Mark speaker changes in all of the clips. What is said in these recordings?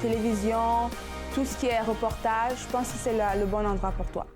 Speaker 1: télévision, tout ce qui est reportage, je pense que c'est le bon endroit pour toi.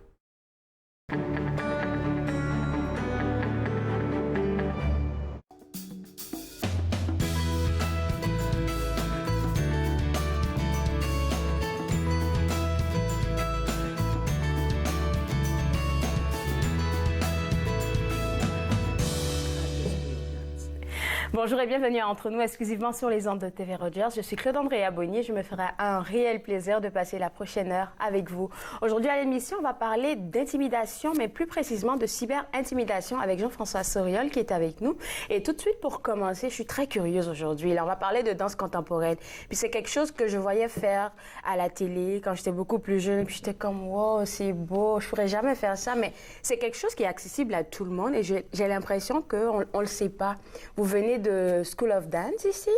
Speaker 2: Bonjour et bienvenue à Entre nous, exclusivement sur les ondes de TV Rogers. Je suis Claude-Andréa Bonnier. Je me ferai un réel plaisir de passer la prochaine heure avec vous. Aujourd'hui à l'émission, on va parler d'intimidation, mais plus précisément de cyber-intimidation avec Jean-François Soriol qui est avec nous. Et tout de suite, pour commencer, je suis très curieuse aujourd'hui. Là, on va parler de danse contemporaine. Puis c'est quelque chose que je voyais faire à la télé quand j'étais beaucoup plus jeune. Puis j'étais comme, wow, c'est beau, je pourrais jamais faire ça. Mais c'est quelque chose qui est accessible à tout le monde et j'ai l'impression qu'on ne le sait pas. Vous venez de School of Dance ici,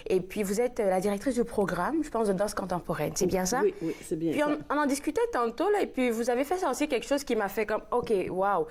Speaker 2: et puis vous êtes la directrice du programme, je pense, de danse contemporaine. C'est bien ça?
Speaker 3: Oui, oui, c'est bien
Speaker 2: puis
Speaker 3: ça.
Speaker 2: On en discutait tantôt, là, et puis vous avez fait ça aussi quelque chose qui m'a fait comme, OK, wow.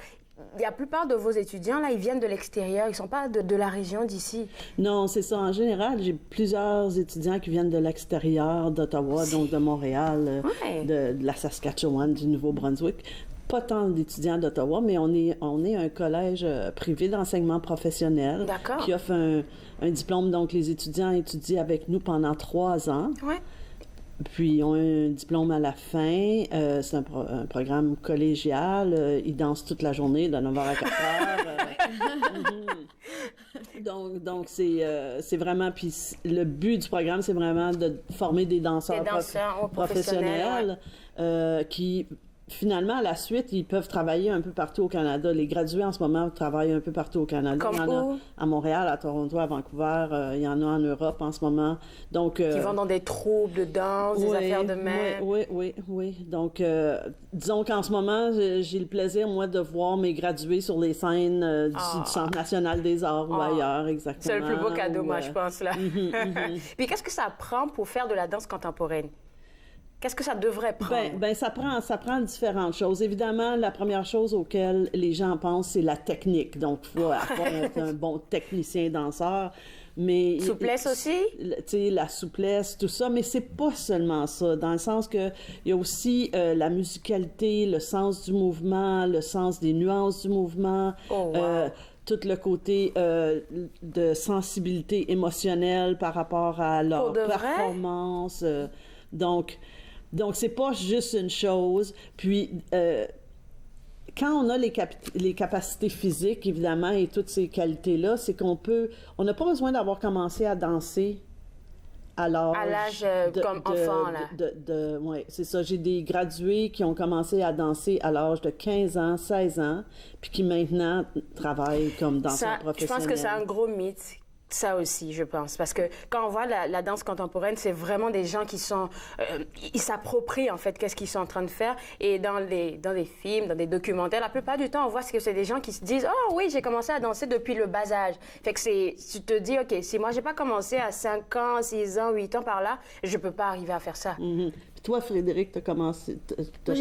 Speaker 2: La plupart de vos étudiants, là, ils viennent de l'extérieur, ils ne sont pas de la région d'ici.
Speaker 3: Non, c'est ça. En général, j'ai plusieurs étudiants qui viennent de l'extérieur, d'Ottawa, donc de Montréal, de la Saskatchewan, du Nouveau-Brunswick. Pas tant d'étudiants d'Ottawa, mais on est un collège privé d'enseignement professionnel qui offre un diplôme. Donc, les étudiants étudient avec nous pendant 3 ans.
Speaker 2: Ouais.
Speaker 3: Puis, ils ont un diplôme à la fin. C'est un programme collégial. Ils dansent toute la journée, de 9h à 4h. Donc c'est vraiment... Puis, le but du programme, c'est vraiment de former des danseurs professionnels qui... Finalement, à la suite, ils peuvent travailler un peu partout au Canada. Les gradués, en ce moment, travaillent un peu partout au Canada.
Speaker 2: Comme
Speaker 3: il y en a à Montréal, à Toronto, à Vancouver. Il y en a en Europe en ce moment. Donc,
Speaker 2: qui vont dans des troupes de danse, des affaires de même.
Speaker 3: Oui. Donc, disons qu'en ce moment, j'ai le plaisir, moi, de voir mes gradués sur les scènes du Centre national des arts ou ailleurs, exactement.
Speaker 2: C'est le plus beau cadeau, moi, je pense, là. Puis qu'est-ce que ça prend pour faire de la danse contemporaine? Qu'est-ce que ça devrait prendre?
Speaker 3: Ben, ça prend différentes choses. Évidemment, la première chose auquel les gens pensent, c'est la technique. Donc, il faut être un bon technicien danseur. Mais
Speaker 2: souplesse aussi?
Speaker 3: Tu sais, la souplesse, tout ça. Mais c'est pas seulement ça. Dans le sens que il y a aussi la musicalité, le sens du mouvement, le sens des nuances du mouvement. Tout le côté de sensibilité émotionnelle par rapport à leur performance. Donc, c'est pas juste une chose. Puis, quand on a les capacités physiques, évidemment, et toutes ces qualités-là, c'est on n'a pas besoin d'avoir commencé à danser à l'âge
Speaker 2: comme enfant, là.
Speaker 3: Oui, c'est ça. J'ai des gradués qui ont commencé à danser à l'âge de 15 ans, 16 ans, puis qui maintenant travaillent comme danseurs professionnels.
Speaker 2: Je pense que c'est un gros mythe. Ça aussi, je pense. Parce que quand on voit la danse contemporaine, c'est vraiment des gens qui sont... ils s'approprient, en fait, qu'est-ce qu'ils sont en train de faire. Et dans les films, dans des documentaires, la plupart du temps, on voit que c'est des gens qui se disent « Oh oui, j'ai commencé à danser depuis le bas âge. » Fait que tu te dis « OK, si moi, j'ai pas commencé à 5 ans, 6 ans, 8 ans par là, je peux pas arriver à faire ça.
Speaker 3: Toi, Frédéric, t'as commencé...
Speaker 4: Moi,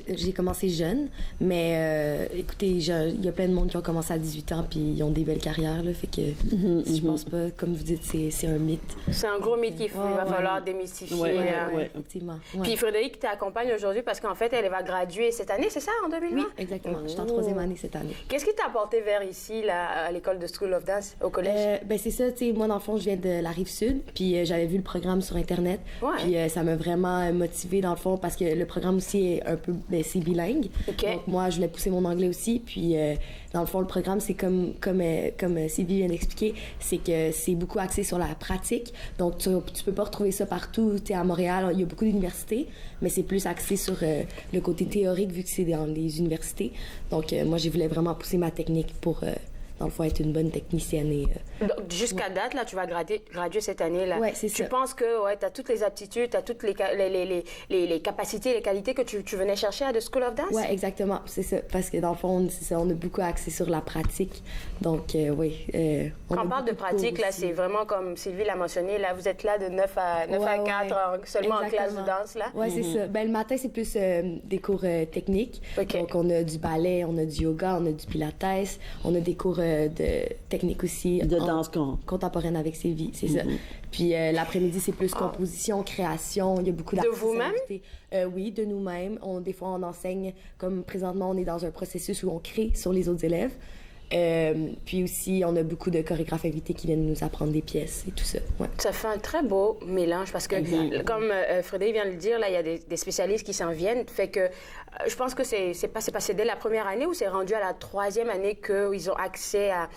Speaker 4: j'ai commencé jeune, mais écoutez, il y a plein de monde qui ont commencé à 18 ans puis ils ont des belles carrières, là, fait que je pense pas, comme vous dites, c'est un mythe.
Speaker 2: C'est un gros mythe qu'il va falloir démystifier.
Speaker 4: Oui, effectivement.
Speaker 2: Puis Frédéric t'accompagne aujourd'hui parce qu'en fait, elle va graduer cette année, c'est ça, en 2020?
Speaker 4: Oui, exactement. Je suis en 3e année cette année.
Speaker 2: Qu'est-ce qui t'a apporté vers ici, là, à l'école de School of Dance, au collège?
Speaker 4: Ben c'est ça, tu sais, moi, dans le fond, je viens de la Rive-Sud, puis j'avais vu le programme sur Internet, puis ça m'a vraiment motivée, dans le fond, parce que le programme aussi est un peu, c'est bilingue. Donc, moi, je voulais pousser mon anglais aussi, puis dans le fond, le programme, c'est comme Sylvie vient d'expliquer, c'est que c'est beaucoup axé sur la pratique. Donc, tu peux pas retrouver ça partout. Tu sais, à Montréal, il y a beaucoup d'universités, mais c'est plus axé sur le côté théorique, vu que c'est dans les universités. Donc, moi, je voulais vraiment pousser ma technique pour... dans le fond, être une bonne technicienne.
Speaker 2: Donc, jusqu'à date, là, tu vas graduer cette année-là.
Speaker 4: Oui, c'est ça.
Speaker 2: Tu penses que tu as toutes les aptitudes, tu as toutes les capacités, les qualités que tu venais chercher à The School of Dance?
Speaker 4: Oui, exactement. C'est ça. Parce que dans le fond, c'est ça, on a beaucoup axé sur la pratique. Donc, oui.
Speaker 2: Quand on parle de pratique, là, c'est vraiment comme Sylvie l'a mentionné, là, vous êtes là de 9 à 4 seulement en classe de danse, là?
Speaker 4: Oui, c'est ça. Ben, le matin, c'est plus des cours techniques. Donc, on a du ballet, on a du yoga, on a du pilates, on a des cours de technique aussi.
Speaker 3: De danse
Speaker 4: contemporaine avec Sylvie, c'est ça. Puis l'après-midi, c'est plus composition, création. Il y a beaucoup d'artistes.
Speaker 2: De vous-même?
Speaker 4: Oui, de nous-mêmes. Des fois, on enseigne, comme présentement, on est dans un processus où on crée sur les autres élèves. Puis aussi, on a beaucoup de chorégraphes invités qui viennent nous apprendre des pièces et tout ça. Ouais.
Speaker 2: Ça fait un très beau mélange parce que, comme Frédéric vient de le dire, là, il y a des spécialistes qui s'en viennent. Fait que je pense que c'est passé dès la première année ou c'est rendu à la 3e année qu'ils ont accès à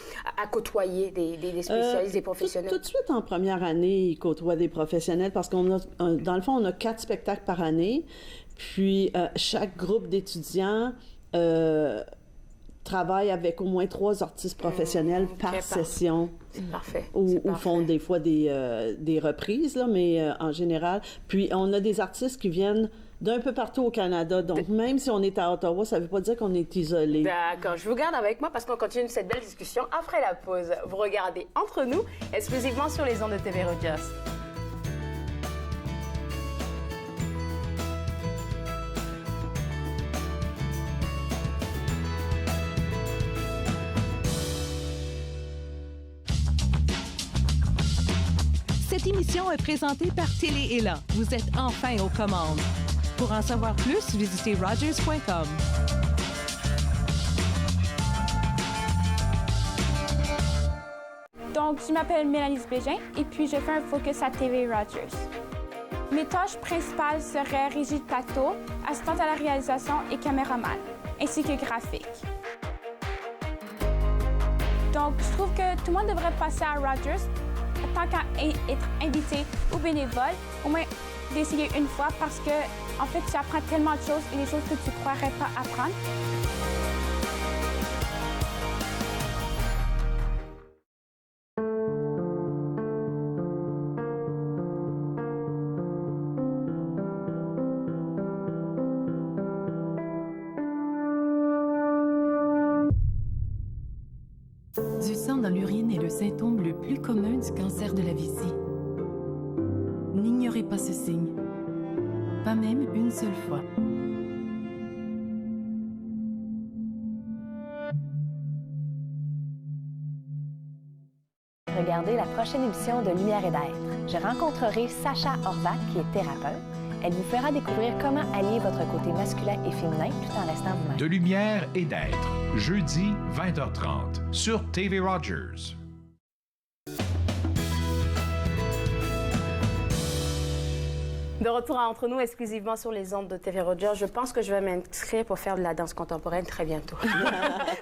Speaker 2: côtoyer des spécialistes, des professionnels?
Speaker 3: Tout de suite en première année, ils côtoient des professionnels parce qu'on a, dans le fond, on a 4 spectacles par année. Puis chaque groupe d'étudiants travaillent avec au moins 3 artistes professionnels par session.
Speaker 2: C'est parfait.
Speaker 3: Ou font des fois des reprises, là, mais en général. Puis on a des artistes qui viennent d'un peu partout au Canada. Donc, même si on est à Ottawa, ça ne veut pas dire qu'on est isolé.
Speaker 2: D'accord. Je vous garde avec moi parce qu'on continue cette belle discussion après la pause. Vous regardez Entre nous, exclusivement sur les ondes de TV Rogers.
Speaker 5: Cette émission est présentée par Télé Élan. Vous êtes enfin aux commandes. Pour en savoir plus, visitez rogers.com.
Speaker 6: Donc, je m'appelle Mélanie Bégin et puis je fais un focus à TV Rogers. Mes tâches principales seraient régie de plateau, assistante à la réalisation et caméraman, ainsi que graphique. Donc, je trouve que tout le monde devrait passer à Rogers tant qu'à être invité ou bénévole, au moins d'essayer une fois parce que, en fait, tu apprends tellement de choses et des choses que tu ne croirais pas apprendre.
Speaker 7: Du sang dans l'urine est le symptôme le plus commun du cancer de la vessie. N'ignorez pas ce signe, pas même une seule fois.
Speaker 8: Regardez la prochaine émission de Lumière et d'être. Je rencontrerai Sacha Horvath, qui est thérapeute. Elle vous fera découvrir comment allier votre côté masculin et féminin tout en restant vous-même.
Speaker 9: De Lumière et d'être, jeudi 20h30 sur TV Rogers.
Speaker 2: De retour à Entre nous, exclusivement sur les ondes de TV Rogers. Je pense que je vais m'inscrire pour faire de la danse contemporaine très bientôt.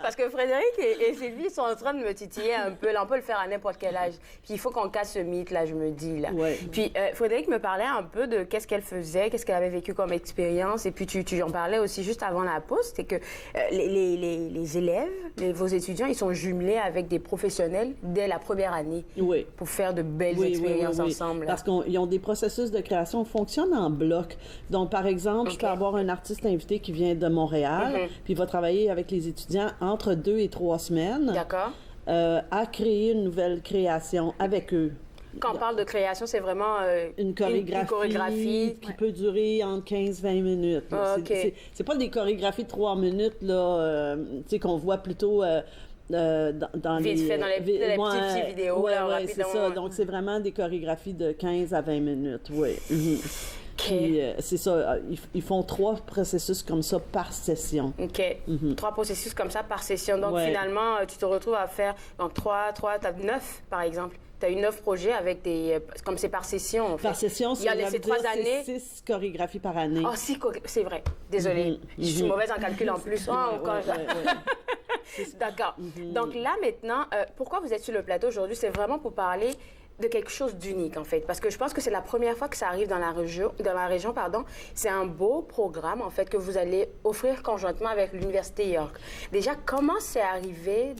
Speaker 2: Parce que Frédéric et Sylvie sont en train de me titiller un peu. Là, on peut le faire à n'importe quel âge. Puis il faut qu'on casse ce mythe, là, je me dis. Là.
Speaker 3: Ouais.
Speaker 2: Puis Frédéric me parlait un peu de qu'est-ce qu'elle faisait, qu'est-ce qu'elle avait vécu comme expérience. Et puis tu en parlais aussi juste avant la pause. C'est que les élèves, vos étudiants, ils sont jumelés avec des professionnels dès la première année.
Speaker 3: Oui.
Speaker 2: Pour faire de belles expériences ensemble.
Speaker 3: Parce qu'ils ont des processus de création fonctionnent en bloc. Donc, par exemple, je peux avoir un artiste invité qui vient de Montréal, puis il va travailler avec les étudiants entre 2 et 3 semaines.
Speaker 2: D'accord.
Speaker 3: À créer une nouvelle création avec eux.
Speaker 2: Quand on parle de création, c'est vraiment
Speaker 3: une chorégraphie qui peut durer entre 15-20 minutes. C'est pas des chorégraphies de 3 minutes là, qu'on voit plutôt dans
Speaker 2: les petites vidéos.
Speaker 3: Oui, c'est ça. Donc, c'est vraiment des chorégraphies de 15 à 20 minutes, oui. Puis, c'est ça, ils font 3 processus comme ça par session.
Speaker 2: OK. 3 processus comme ça par session. Donc, finalement, tu te retrouves à faire donc 3, tu as 9, par exemple. Tu as eu 9 projets avec des... Comme c'est par session, en fait.
Speaker 3: Par session,
Speaker 2: c'est 3 années.
Speaker 3: 6 chorégraphies par année.
Speaker 2: Oh, c'est vrai. Désolée. Je suis mauvaise en calcul en plus. D'accord. Donc là, maintenant, pourquoi vous êtes sur le plateau aujourd'hui? C'est vraiment pour parler de quelque chose d'unique, en fait. Parce que je pense que c'est la première fois que ça arrive dans la région. C'est un beau programme, en fait, que vous allez offrir conjointement avec l'Université York. Déjà, comment c'est arrivé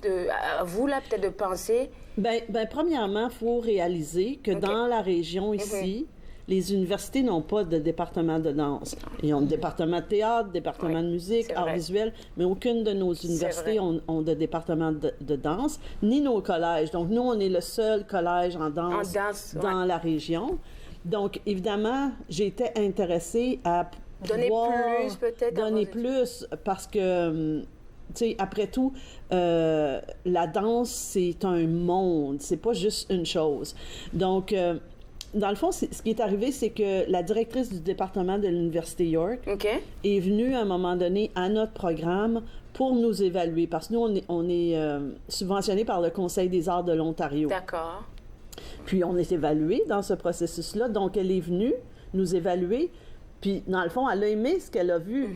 Speaker 2: à vous, là, peut-être de penser?
Speaker 3: Ben, premièrement, il faut réaliser que dans la région ici, les universités n'ont pas de département de danse. Ils ont un département de théâtre, département de musique, art visuel, mais aucune de nos universités ont de département de danse, ni nos collèges. Donc, nous, on est le seul collège en danse dans la région. Donc, évidemment, j'ai été intéressée à
Speaker 2: donner plus, peut-être.
Speaker 3: Donner plus, parce que tu sais, après tout, la danse, c'est un monde, c'est pas juste une chose. Donc, dans le fond, ce qui est arrivé, c'est que la directrice du département de l'Université York est venue à un moment donné à notre programme pour nous évaluer, parce que nous, on est subventionné par le Conseil des arts de l'Ontario.
Speaker 2: D'accord.
Speaker 3: Puis on est évalué dans ce processus-là, donc elle est venue nous évaluer, puis dans le fond, elle a aimé ce qu'elle a vu.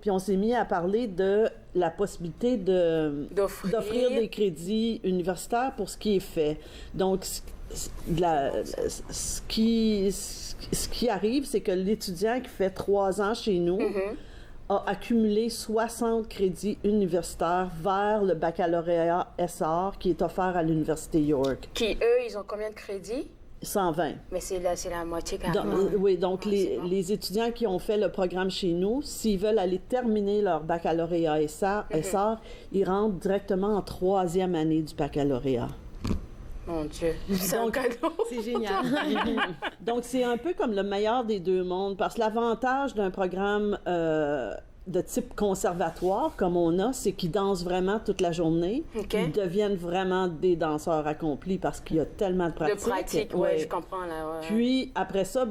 Speaker 3: Puis on s'est mis à parler de la possibilité d'offrir des crédits universitaires pour ce qui est fait. Donc, ce qui arrive, c'est que l'étudiant qui fait 3 ans chez nous a accumulé 60 crédits universitaires vers le baccalauréat SR qui est offert à l'Université York.
Speaker 2: Qui, eux, ils ont combien de crédits?
Speaker 3: 120.
Speaker 2: Mais c'est la moitié carrément.
Speaker 3: Oui, donc les étudiants qui ont fait le programme chez nous, s'ils veulent aller terminer leur baccalauréat SR, ils rentrent directement en 3e année du baccalauréat.
Speaker 2: Mon Dieu, c'est un cadeau.
Speaker 4: C'est génial.
Speaker 3: Donc, c'est un peu comme le meilleur des deux mondes, parce que l'avantage d'un programme de type conservatoire, comme on a, c'est qu'ils dansent vraiment toute la journée. Ils deviennent vraiment des danseurs accomplis parce qu'il y a tellement de pratique.
Speaker 2: De pratique, oui, je comprends. Là, ouais.
Speaker 3: Puis, après ça,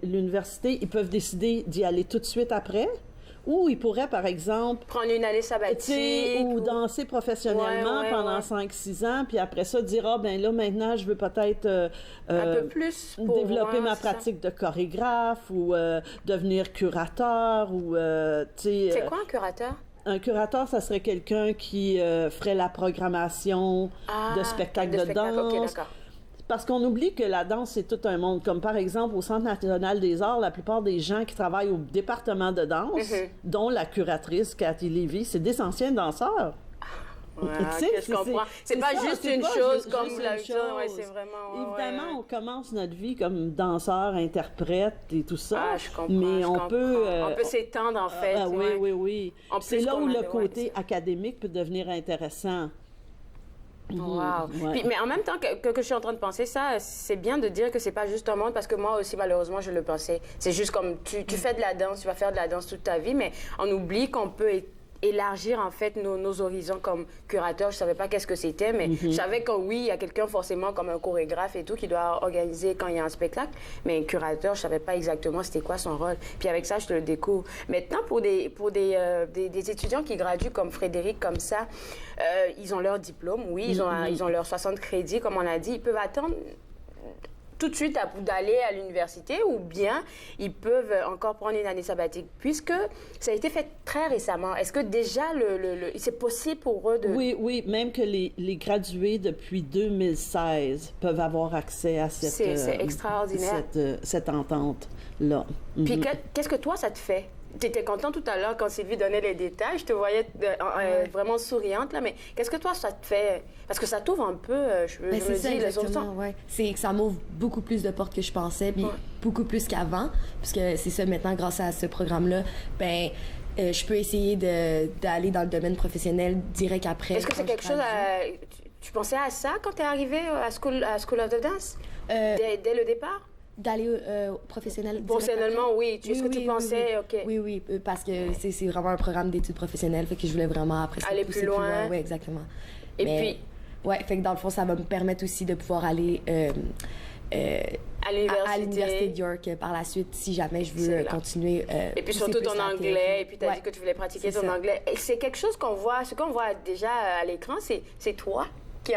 Speaker 3: l'université, ils peuvent décider d'y aller tout de suite après. Ou ils pourraient, par exemple...
Speaker 2: prendre une année sabbatique.
Speaker 3: Ou danser professionnellement pendant 5-6 ans, puis après ça, dire, là, maintenant, je veux peut-être...
Speaker 2: un peu plus pour
Speaker 3: développer ma pratique de chorégraphe ou devenir curateur ou,
Speaker 2: C'est quoi un curateur?
Speaker 3: Un curateur, ça serait quelqu'un qui ferait la programmation de spectacles de danse.
Speaker 2: OK, d'accord.
Speaker 3: Parce qu'on oublie que la danse, c'est tout un monde. Comme par exemple, au Centre national des arts, la plupart des gens qui travaillent au département de danse, dont la curatrice, Cathy Lévy, c'est des anciens danseurs.
Speaker 2: Je comprends. C'est pas juste une chose comme la chose. Ouais, c'est vraiment...
Speaker 3: Évidemment, on commence notre vie comme danseur, interprète et tout ça.
Speaker 2: Ah, je comprends.
Speaker 3: Mais on peut
Speaker 2: s'étendre, en fait.
Speaker 3: Oui. C'est là où le côté académique peut devenir intéressant.
Speaker 2: Wow. Puis, mais en même temps que je suis en train de penser ça, c'est bien de dire que c'est pas juste un monde, parce que moi aussi, malheureusement, je le pensais. C'est juste comme tu fais de la danse, tu vas faire de la danse toute ta vie, mais on oublie qu'on peut élargir en fait nos horizons comme curateur. Je savais pas qu'est-ce que c'était, mais je savais que oui, il y a quelqu'un forcément comme un chorégraphe et tout qui doit organiser quand il y a un spectacle, mais un curateur, je savais pas exactement c'était quoi son rôle. Puis avec ça, je te le découvre. Maintenant, pour des étudiants qui graduent comme Frédéric, comme ça, ils ont leur diplôme, oui, ils ont leurs 60 crédits, comme on a dit, ils peuvent attendre tout de suite d'aller à l'université, ou bien ils peuvent encore prendre une année sabbatique, puisque ça a été fait très récemment. Est-ce que déjà c'est possible pour eux de...
Speaker 3: Oui, même que les gradués depuis 2016 peuvent avoir accès à
Speaker 2: c'est extraordinaire.
Speaker 3: Cette entente-là.
Speaker 2: Puis qu'est-ce que toi, ça te fait? Tu étais contente tout à l'heure quand Sylvie donnait les détails. Je te voyais vraiment souriante, là. Mais qu'est-ce que toi, ça te fait? Parce que ça t'ouvre un peu, je me dis, les autres temps.
Speaker 4: C'est que ça m'ouvre beaucoup plus de portes que je pensais, puis beaucoup plus qu'avant. Puisque c'est ça, maintenant, grâce à ce programme-là, je peux essayer d'aller dans le domaine professionnel direct après.
Speaker 2: Est-ce que c'est quelque chose Tu pensais à ça quand tu es arrivée à School of the Dance? Dès le départ?
Speaker 4: D'aller professionnellement,
Speaker 2: oui. Est-ce que tu pensais,
Speaker 4: Oui, parce que c'est vraiment un programme d'études professionnelles, fait que je voulais vraiment après
Speaker 2: aller plus loin.
Speaker 4: Oui, exactement.
Speaker 2: Puis...
Speaker 4: fait que dans le fond, ça va me permettre aussi de pouvoir aller à l'Université de York par la suite, si jamais je veux continuer.
Speaker 2: Et puis surtout ton anglais, et puis tu as dit que tu voulais pratiquer ton anglais. Et c'est quelque chose qu'on voit déjà à l'écran, c'est toi qui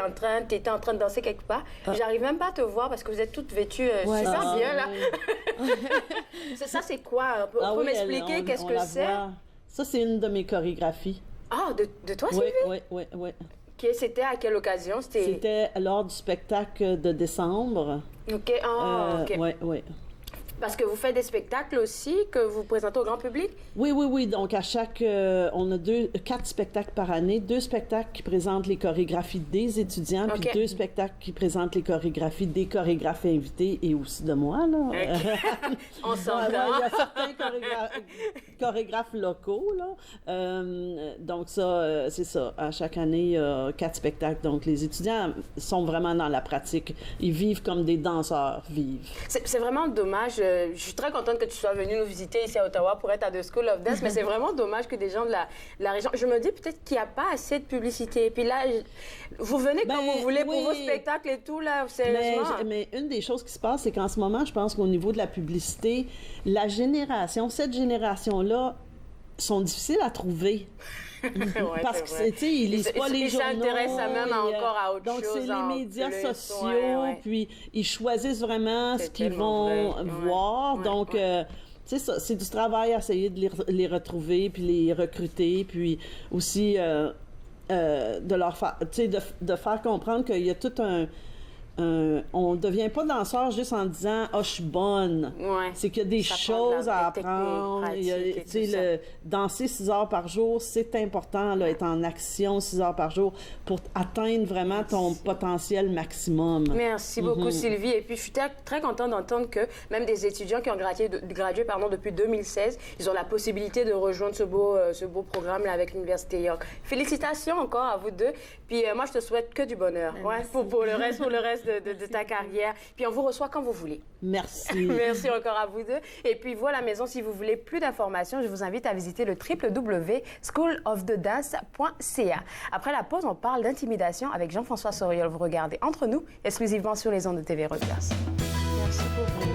Speaker 2: t'étais en train de danser quelque part. J'arrive même pas à te voir parce que vous êtes toutes vêtues super bien, là. Ça, c'est quoi? On peut m'expliquer qu'est-ce que c'est?
Speaker 3: Ça, c'est une de mes chorégraphies.
Speaker 2: Ah, de toi, Sylvie?
Speaker 3: Oui.
Speaker 2: C'était à quelle occasion?
Speaker 3: C'était lors du spectacle de décembre.
Speaker 2: OK.
Speaker 3: Oui.
Speaker 2: Parce que vous faites des spectacles aussi que vous présentez au grand public?
Speaker 3: Oui. Donc, à chaque... on a 4 spectacles par année. 2 spectacles qui présentent les chorégraphies des étudiants, puis 2 spectacles qui présentent les chorégraphies des chorégraphes invités et aussi de moi, là.
Speaker 2: On s'entend.
Speaker 3: Il y a certains chorégraphes locaux, là. Donc, ça, c'est ça. À chaque année, il y a 4 spectacles. Donc, les étudiants sont vraiment dans la pratique. Ils vivent comme des danseurs vivent.
Speaker 2: C'est vraiment dommage je suis très contente que tu sois venue nous visiter ici à Ottawa pour être à The School of Dance, mais c'est vraiment dommage que des gens de la région... Je me dis peut-être qu'il n'y a pas assez de publicité. Et puis là, vous venez quand vous voulez pour vos spectacles et tout, là, sérieusement.
Speaker 3: Mais une des choses qui se passe, c'est qu'en ce moment, je pense qu'au niveau de la publicité, cette génération-là, sont difficiles à trouver. Parce que, tu sais, ils lisent pas les journaux.
Speaker 2: Ils s'intéressent même encore à autre chose.
Speaker 3: Donc, c'est les médias sociaux, puis ils choisissent vraiment ce qu'ils vont voir. Donc, tu sais, c'est du travail à essayer de les retrouver, puis les recruter, puis aussi de leur faire, tu sais, de faire comprendre qu'il y a tout on ne devient pas danseur juste en disant « Ah, je suis bonne ». C'est qu'il y a des choses à apprendre. Danser 6 heures par jour, c'est important, là, être en action 6 heures par jour pour atteindre vraiment ton potentiel maximum.
Speaker 2: Merci beaucoup, Sylvie. Et puis, je suis très contente d'entendre que même des étudiants qui ont gradué depuis 2016, ils ont la possibilité de rejoindre ce beau programme là, avec l'Université York. Félicitations encore à vous deux. Puis, moi, je te souhaite que du bonheur pour le reste de ta carrière. Puis on vous reçoit quand vous voulez.
Speaker 3: Merci.
Speaker 2: Merci encore à vous deux. Et puis voilà, maison, si vous voulez plus d'informations, je vous invite à visiter le www.schoolofthedance.ca. Après la pause, on parle d'intimidation avec Jean-François Soriol. Vous regardez Entre nous, exclusivement sur les ondes de TV Rogers. Merci beaucoup.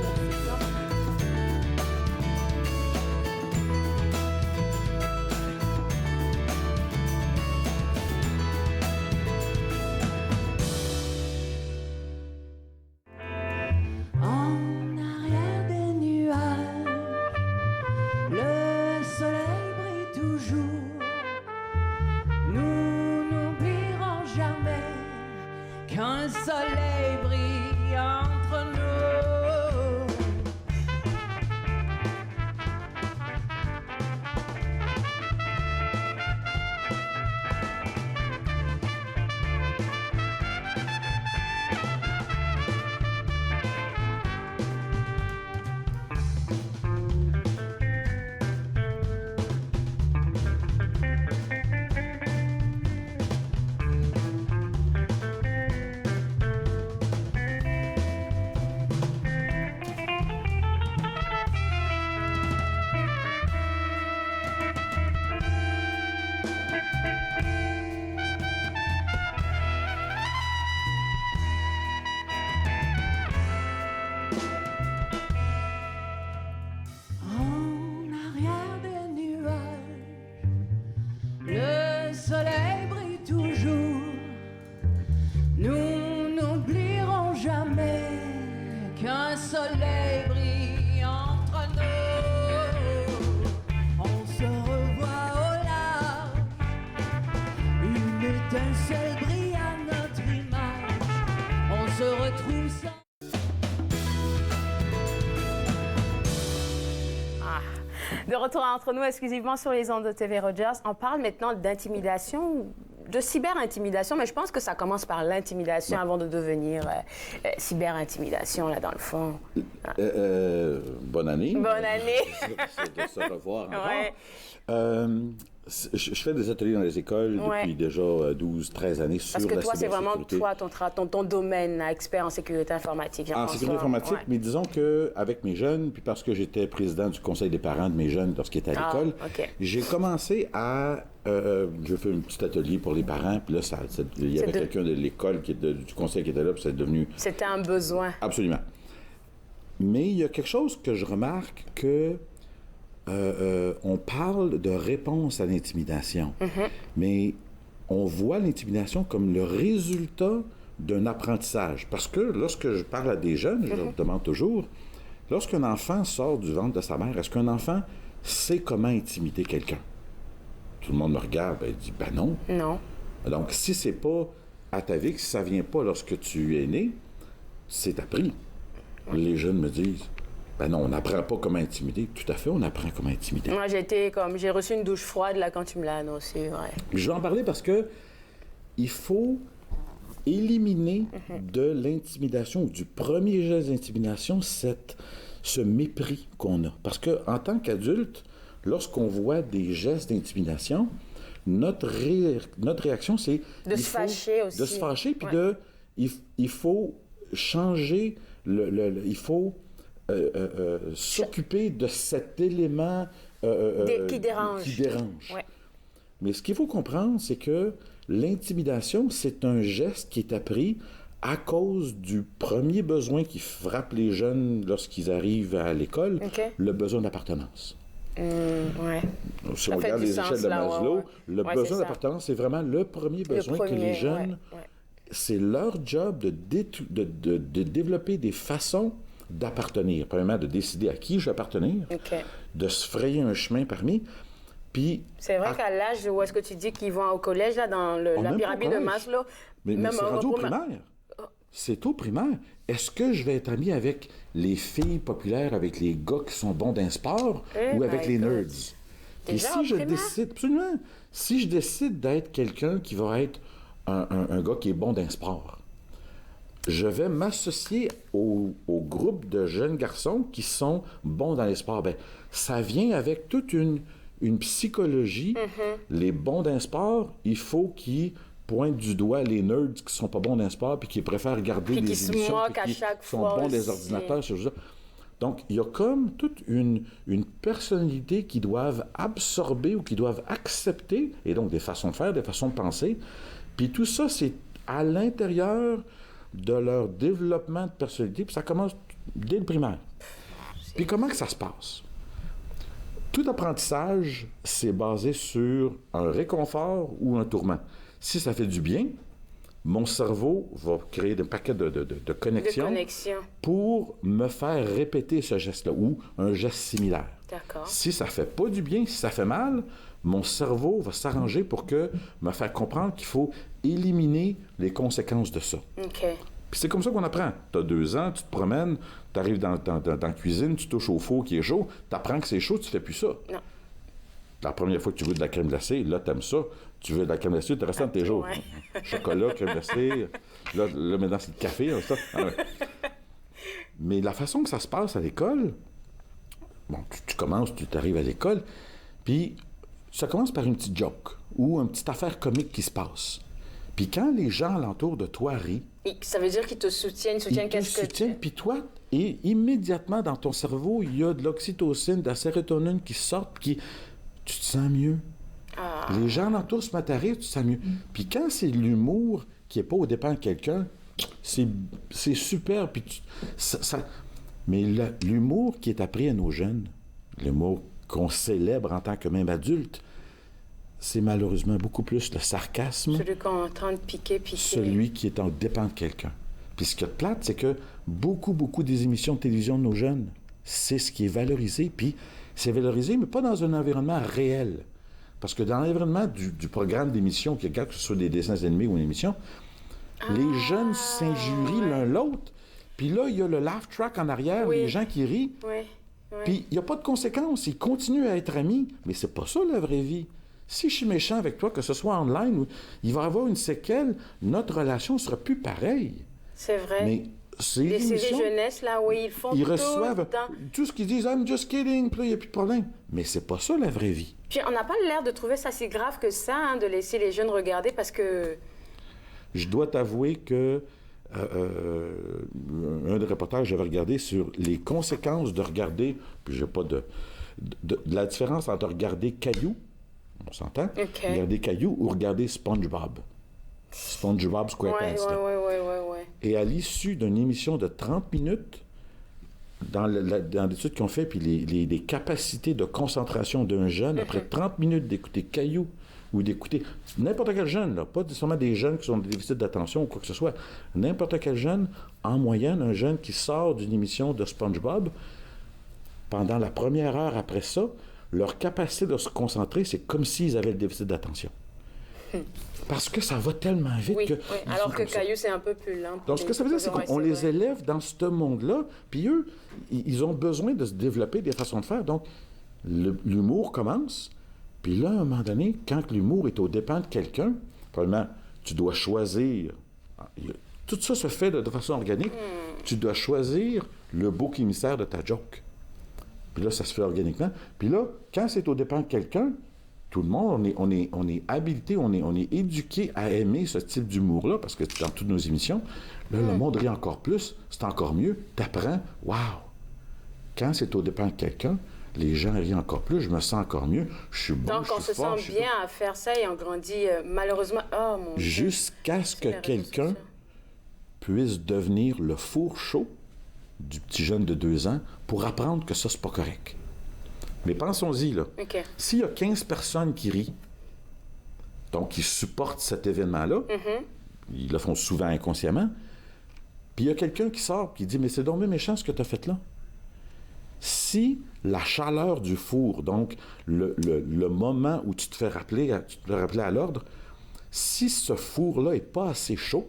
Speaker 10: Qu'un soleil brille entre nous.
Speaker 2: De retour Entre nous, exclusivement sur les ondes de TV Rogers. On parle maintenant d'intimidation, de cyber-intimidation, mais je pense que ça commence par l'intimidation avant de devenir cyber-intimidation, là, dans le fond.
Speaker 11: Bonne année.
Speaker 2: Bonne année.
Speaker 11: C'est de se revoir encore. Je fais des ateliers dans les écoles depuis déjà 12-13 années sur la cybersécurité.
Speaker 2: Parce que toi, c'est vraiment ton domaine, expert en sécurité informatique.
Speaker 11: En sécurité informatique, mais disons qu'avec mes jeunes, puis parce que j'étais président du conseil des parents de mes jeunes lorsqu'ils étaient à l'école, j'ai commencé à... j'ai fait un petit atelier pour les parents, puis là, il y avait quelqu'un de l'école, du conseil qui était là, puis c'est devenu...
Speaker 2: C'était un besoin.
Speaker 11: Absolument. Mais il y a quelque chose que je remarque que... on parle de réponse à l'intimidation, mais on voit l'intimidation comme le résultat d'un apprentissage. Parce que lorsque je parle à des jeunes, je leur demande toujours, lorsqu'un enfant sort du ventre de sa mère, est-ce qu'un enfant sait comment intimider quelqu'un? Tout le monde me regarde et dit, ben non.
Speaker 2: Non.
Speaker 11: Donc, si c'est pas atavique, si ça vient pas lorsque tu es né, c'est appris. Les jeunes me disent, ben non, on n'apprend pas comment intimider. Tout à fait, on apprend comment intimider.
Speaker 2: Moi, j'ai reçu une douche froide là quand tu me l'as annoncé.
Speaker 11: Je vais en parler parce que il faut éliminer de l'intimidation, du premier geste d'intimidation, ce mépris qu'on a. Parce que en tant qu'adulte, lorsqu'on voit des gestes d'intimidation, notre réaction, c'est
Speaker 2: de se fâcher aussi.
Speaker 11: De se fâcher, puis il faut changer il faut s'occuper de cet élément
Speaker 2: qui dérange. Ouais.
Speaker 11: Mais ce qu'il faut comprendre, c'est que l'intimidation, c'est un geste qui est appris à cause du premier besoin qui frappe les jeunes lorsqu'ils arrivent à l'école, le besoin d'appartenance.
Speaker 2: Ouais.
Speaker 11: Si on regarde les échelles de Maslow, le besoin d'appartenance, c'est vraiment le premier besoin que les jeunes... C'est leur job de développer des façons d'appartenir. Premièrement, de décider à qui je vais appartenir, de se frayer un chemin parmi. Puis... C'est
Speaker 2: vrai qu'à l'âge où est-ce que tu dis qu'ils vont au collège, là, dans la pyramide de Maslow...
Speaker 11: Mais c'est rendu au primaire. C'est au primaire. Est-ce que je vais être ami avec les filles populaires, avec les gars qui sont bons d'un sport, ou avec les nerds? Et si je décide... Absolument. Si je décide d'être quelqu'un qui va être un gars qui est bon d'un sport, je vais m'associer au groupe de jeunes garçons qui sont bons dans les sports. Bien, ça vient avec toute une psychologie. Les bons d'un sport, il faut qu'ils pointent du doigt les nerds qui sont pas bons d'un sport puis qui préfèrent regarder des émissions puis qui sont bons des ordinateurs. Donc, il y a comme toute une personnalité qu'ils doivent absorber ou qu'ils doivent accepter, et donc des façons de faire, des façons de penser. Puis tout ça, c'est à l'intérieur de leur développement de personnalité, puis ça commence dès le primaire. Puis comment que ça se passe? Tout apprentissage, c'est basé sur un réconfort ou un tourment. Si ça fait du bien, mon cerveau va créer des paquets de connexions pour me faire répéter ce geste-là ou un geste similaire. Si ça fait pas du bien, si ça fait mal, mon cerveau va s'arranger pour me faire comprendre qu'il faut éliminer les conséquences de ça. Puis c'est comme ça qu'on apprend. Tu as 2 ans, tu te promènes, tu arrives dans la cuisine, tu touches au four qui est chaud, tu apprends que c'est chaud, tu fais plus ça. Non. La première fois que tu veux de la crème glacée, là, tu aimes ça. Tu veux de la crème glacée, tu restes dans tes jours. Chocolat, crème glacée, là maintenant, c'est le café. Ça. Mais la façon que ça se passe à l'école, bon, tu commences, tu arrives à l'école, puis ça commence par une petite joke ou une petite affaire comique qui se passe. Puis quand les gens alentour de toi rient...
Speaker 2: Ça veut dire qu'ils te soutiennent,
Speaker 11: puis toi, et immédiatement dans ton cerveau, il y a de l'oxytocine, de la sérotonine qui sortent, tu te sens mieux. Les gens alentour se mettent à rire, tu te sens mieux. Puis quand c'est l'humour qui n'est pas au dépend de quelqu'un, c'est super. Puis mais l'humour qui est appris à nos jeunes, l'humour qu'on célèbre en tant que même adulte, c'est malheureusement beaucoup plus le sarcasme.
Speaker 2: Celui qu'on est en train de piquer.
Speaker 11: Celui qui est en dépend de quelqu'un. Puis ce qu'il y a de plate, c'est que beaucoup des émissions de télévision de nos jeunes, c'est ce qui est valorisé. Puis c'est valorisé, mais pas dans un environnement réel. Parce que dans l'environnement du programme d'émission, que ce soit des dessins animés ou une émission, les jeunes s'injurient l'un l'autre. Puis là, il y a le laugh track en arrière, les gens qui rient. Puis il n'y a pas de conséquences. Ils continuent à être amis, mais c'est pas ça la vraie vie. Si je suis méchant avec toi, que ce soit online, il va y avoir une séquelle, notre relation ne sera plus pareille.
Speaker 2: C'est vrai.
Speaker 11: Mais
Speaker 2: les séries jeunesse, là, oui, ils font
Speaker 11: reçoivent tout ce qu'ils disent, I'm just kidding, puis là, il n'y a plus de problème. Mais c'est pas ça la vraie vie.
Speaker 2: Puis on n'a pas l'air de trouver ça si grave que ça, de laisser les jeunes regarder, parce que...
Speaker 11: Je dois t'avouer que un des reportages que j'avais regardé sur les conséquences de regarder, puis j'ai pas de la différence entre regarder Caillou, on s'entend, regarder Caillou ou regarder SpongeBob. SpongeBob SquarePants. Et à l'issue d'une émission de 30 minutes, dans l'étude qu'ils ont fait, puis les capacités de concentration d'un jeune, après 30 minutes d'écouter Caillou ou d'écouter n'importe quel jeune, là, pas seulement des jeunes qui ont des déficits d'attention ou quoi que ce soit, n'importe quel jeune, en moyenne, un jeune qui sort d'une émission de SpongeBob, pendant la première heure après ça, leur capacité de se concentrer, c'est comme s'ils avaient le déficit d'attention. Parce que ça va tellement vite que...
Speaker 2: Alors que Caillou, c'est un peu plus lent.
Speaker 11: Donc, ce que ça veut dire, c'est qu'on les élève dans ce monde-là, puis eux, ils ont besoin de se développer des façons de faire. Donc, l'humour commence, puis là, à un moment donné, quand l'humour est au dépend de quelqu'un, probablement, tu dois choisir... Tout ça se fait de façon organique. Tu dois choisir le bouc émissaire de ta joke. Puis là, ça se fait organiquement. Puis là, quand c'est au dépend de quelqu'un, tout le monde, on est habilité, on est éduqué à aimer ce type d'humour-là, parce que dans toutes nos émissions, là, le monde rit encore plus, c'est encore mieux, t'apprends, wow! Quand c'est au dépens de quelqu'un, les gens rient encore plus, je me sens encore mieux, je suis bon,
Speaker 2: donc, on se sent bien à faire ça et on grandit, malheureusement, oh mon Dieu.
Speaker 11: Jusqu'à ce que quelqu'un puisse devenir le four chaud du petit jeune de 2 ans pour apprendre que ça, c'est pas correct. Mais pensons-y, là.
Speaker 2: Okay.
Speaker 11: S'il y a 15 personnes qui rient, donc qui supportent cet événement-là, ils le font souvent inconsciemment, puis il y a quelqu'un qui sort et qui dit « Mais c'est donc bien méchant ce que tu as fait là. » Si la chaleur du four, donc le moment où tu te fais rappeler à l'ordre, si ce four-là n'est pas assez chaud,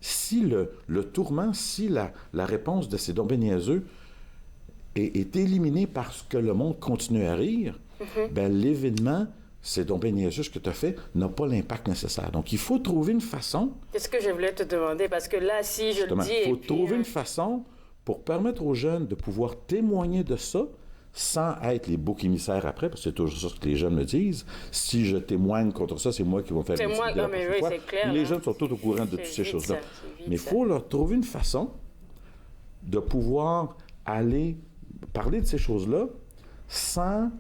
Speaker 11: si le tourment, si la réponse de ces donc bien niaiseux est éliminé parce que le monde continue à rire, ben l'événement, c'est donc bien niaiseux ce que tu as fait, n'a pas l'impact nécessaire. Donc, il faut trouver une façon...
Speaker 2: Qu'est-ce que je voulais te demander? Parce que là, si je le dis...
Speaker 11: Il faut trouver une façon pour permettre aux jeunes de pouvoir témoigner de ça sans être les boucs émissaires après, parce que c'est toujours ça que les jeunes me disent. Si je témoigne contre ça, c'est moi qui vais faire
Speaker 2: c'est moi, non, mais oui, c'est clair.
Speaker 11: Les jeunes sont tous au courant de toutes ces choses-là. Mais il faut leur trouver une façon de pouvoir aller parler de ces choses-là sans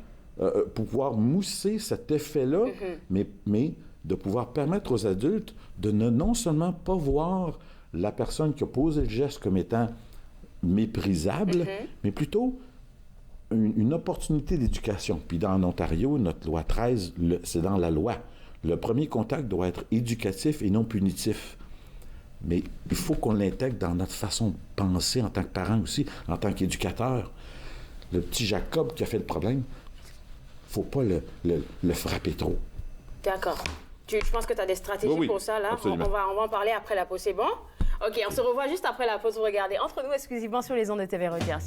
Speaker 11: pouvoir mousser cet effet-là, mais de pouvoir permettre aux adultes de non seulement pas voir la personne qui a posé le geste comme étant méprisable, mais plutôt une opportunité d'éducation. Puis dans l'Ontario, notre loi 13, c'est dans la loi. Le premier contact doit être éducatif et non punitif. Mais il faut qu'on l'intègre dans notre façon de penser en tant que parent aussi, en tant qu'éducateur. Le petit Jacob qui a fait le problème, il ne faut pas le frapper trop.
Speaker 2: D'accord. Je pense que tu as des stratégies pour ça, là. On va en parler après la pause, c'est bon? OK, on se revoit juste après la pause. Vous regardez Entre nous exclusivement sur les ondes de TV Rogers.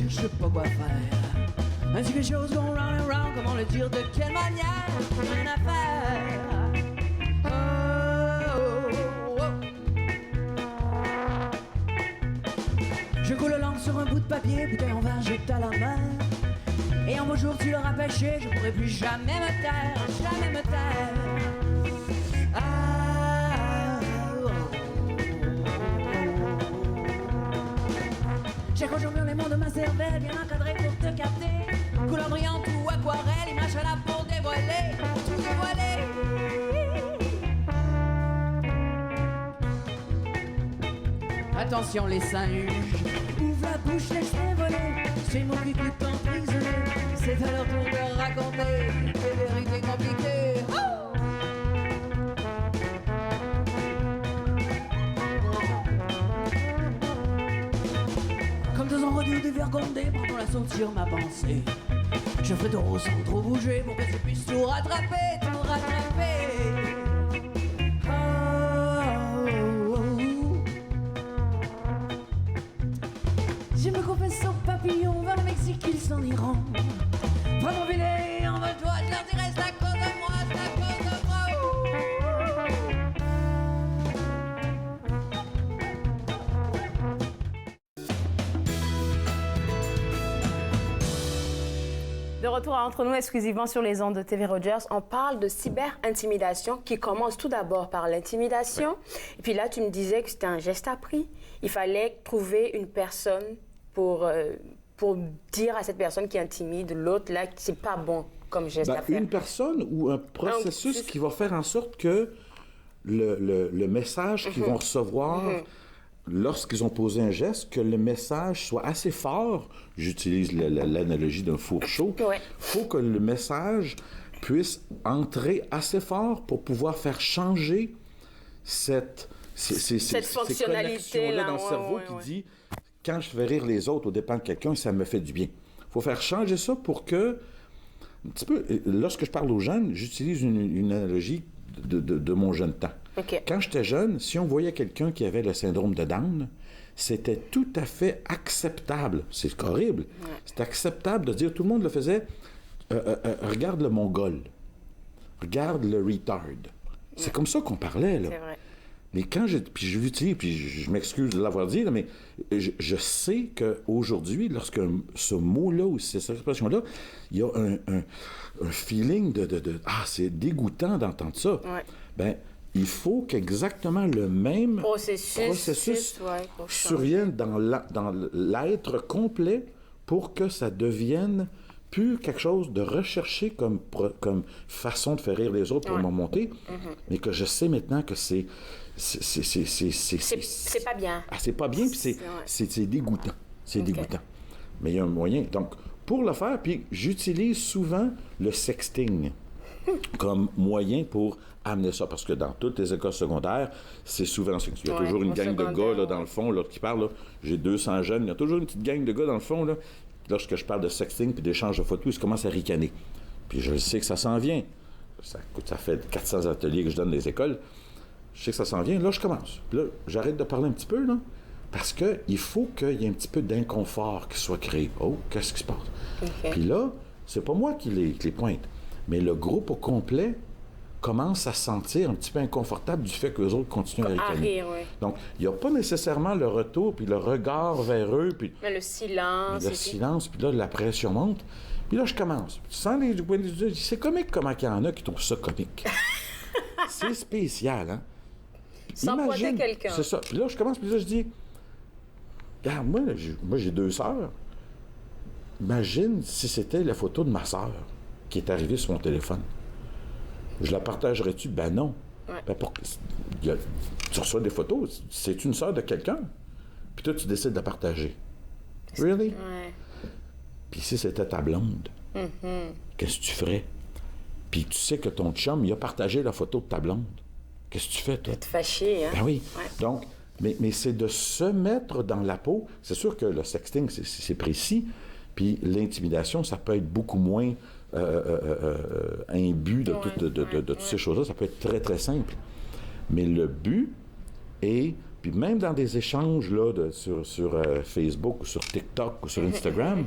Speaker 10: Je sais pas quoi faire. Ainsi que les choses vont round and round, comment le dire, de quelle manière? Rien à faire. Oh, oh, oh. Je coule langue sur un bout de papier, bouteille en verre, je t'as la main. Et un beau jour tu l'auras pêché, je pourrai plus jamais me taire, jamais me taire. Ah, oh, oh. Chaque jour je les mots de ma cervelle, bien encadré pour te capter. Couleur brillante ou aquarelle, image là pour dévoiler, tout dévoiler. Attention les singes, ouvre la bouche, laisse-les voler. Ces mots qui coûtent emprisonnés, c'est à leur tour de raconter des vérités compliquées. Oh! Comme deux enrodés dévergondés, pendant la sortir ma pensée. Je ferai taureau sans trop bouger pour que tu puisses tout rattraper, tout rattraper. Oh, oh, oh. Je me confesse aux papillons vers le Mexique, ils s'en iront. Vraiment vilé, envole-toi, je leur dirai c'est à cause de moi, c'est à cause de moi.
Speaker 2: De retour à Entre nous exclusivement sur les ondes de TV Rogers, on parle de cyber-intimidation qui commence tout d'abord par l'intimidation. Et puis là, tu me disais que c'était un geste appris. Il fallait trouver une personne pour dire à cette personne qui intimide l'autre, là, que c'est pas bon comme geste à faire.
Speaker 11: Une personne ou un processus qui va faire en sorte que le message qu'ils vont recevoir lorsqu'ils ont posé un geste, que le message soit assez fort. J'utilise l'analogie d'un four chaud. Il faut que le message puisse entrer assez fort pour pouvoir faire changer cette fonctionnalité-là dans le cerveau qui dit « Quand je fais rire les autres aux dépens de quelqu'un, ça me fait du bien. » Il faut faire changer ça pour que... Un petit peu, lorsque je parle aux jeunes, j'utilise une analogie de mon jeune temps. Quand j'étais jeune, si on voyait quelqu'un qui avait le syndrome de Down, c'était tout à fait acceptable. C'est horrible. C'est acceptable de dire, tout le monde le faisait, regarde le mongol, regarde le retard. C'est comme ça qu'on parlait, là.
Speaker 2: C'est vrai.
Speaker 11: Mais quand puis je l'utilise, puis je m'excuse de l'avoir dit, là, mais je sais qu'aujourd'hui, lorsque ce mot-là ou cette expression-là, il y a un feeling c'est dégoûtant d'entendre ça.
Speaker 2: Ouais.
Speaker 11: Ben, il faut qu'exactement le même processus survienne dans l'être complet pour que ça devienne plus quelque chose de recherché comme façon de faire rire les autres pour m'en monter, mais que je sais maintenant que c'est
Speaker 2: pas bien.
Speaker 11: Ah, c'est pas bien, puis c'est dégoûtant. C'est dégoûtant. Mais il y a un moyen. Donc, pour le faire, puis j'utilise souvent le sexting comme moyen pour amener ça, parce que dans toutes les écoles secondaires, c'est souvent ça. Il y a toujours une gang de gars, là, dans le fond, là, qui parlent. Là. J'ai 200 jeunes, il y a toujours une petite gang de gars, dans le fond, là. Lorsque je parle de sexting puis d'échange de photos, ils commencent à ricaner. Puis je sais que ça s'en vient. Ça fait 400 ateliers que je donne dans les écoles. Je sais que ça s'en vient. Là, je commence. Puis là, j'arrête de parler un petit peu, là, parce qu'il faut qu'il y ait un petit peu d'inconfort qui soit créé. Oh, qu'est-ce qui se passe? Okay. Puis là, c'est pas moi qui les pointe, mais le groupe au complet commence à se sentir un petit peu inconfortable du fait que les autres continuent à ricaner. Donc, il n'y a pas nécessairement le retour, puis le regard vers eux, puis...
Speaker 2: Mais le silence.
Speaker 11: Puis là, la pression monte. Puis là, je commence. Sans les points de vue, c'est comique comment il y en a qui trouvent ça comique. C'est spécial, hein?
Speaker 2: Sans pointer quelqu'un.
Speaker 11: C'est ça. Puis là, je commence, puis là, je dis... Regarde, moi, j'ai 2 sœurs. Imagine si c'était la photo de ma sœur qui est arrivée sur mon téléphone. Je la partagerais-tu? Ben non. Ouais. Ben tu reçois des photos, c'est une sœur de quelqu'un. Puis toi, tu décides de la partager. Really?
Speaker 2: Ouais.
Speaker 11: Puis si c'était ta blonde, qu'est-ce que tu ferais? Puis tu sais que ton chum, il a partagé la photo de ta blonde. Qu'est-ce que tu fais, toi?
Speaker 2: Tu te fâché, hein?
Speaker 11: Ben oui.
Speaker 2: Ouais.
Speaker 11: Donc, mais c'est de se mettre dans la peau. C'est sûr que le sexting, c'est précis. Puis l'intimidation, ça peut être beaucoup moins imbu de toutes ces choses-là. Ça peut être très, très simple. Mais le but est, puis même dans des échanges là, sur Facebook ou sur TikTok ou sur Instagram,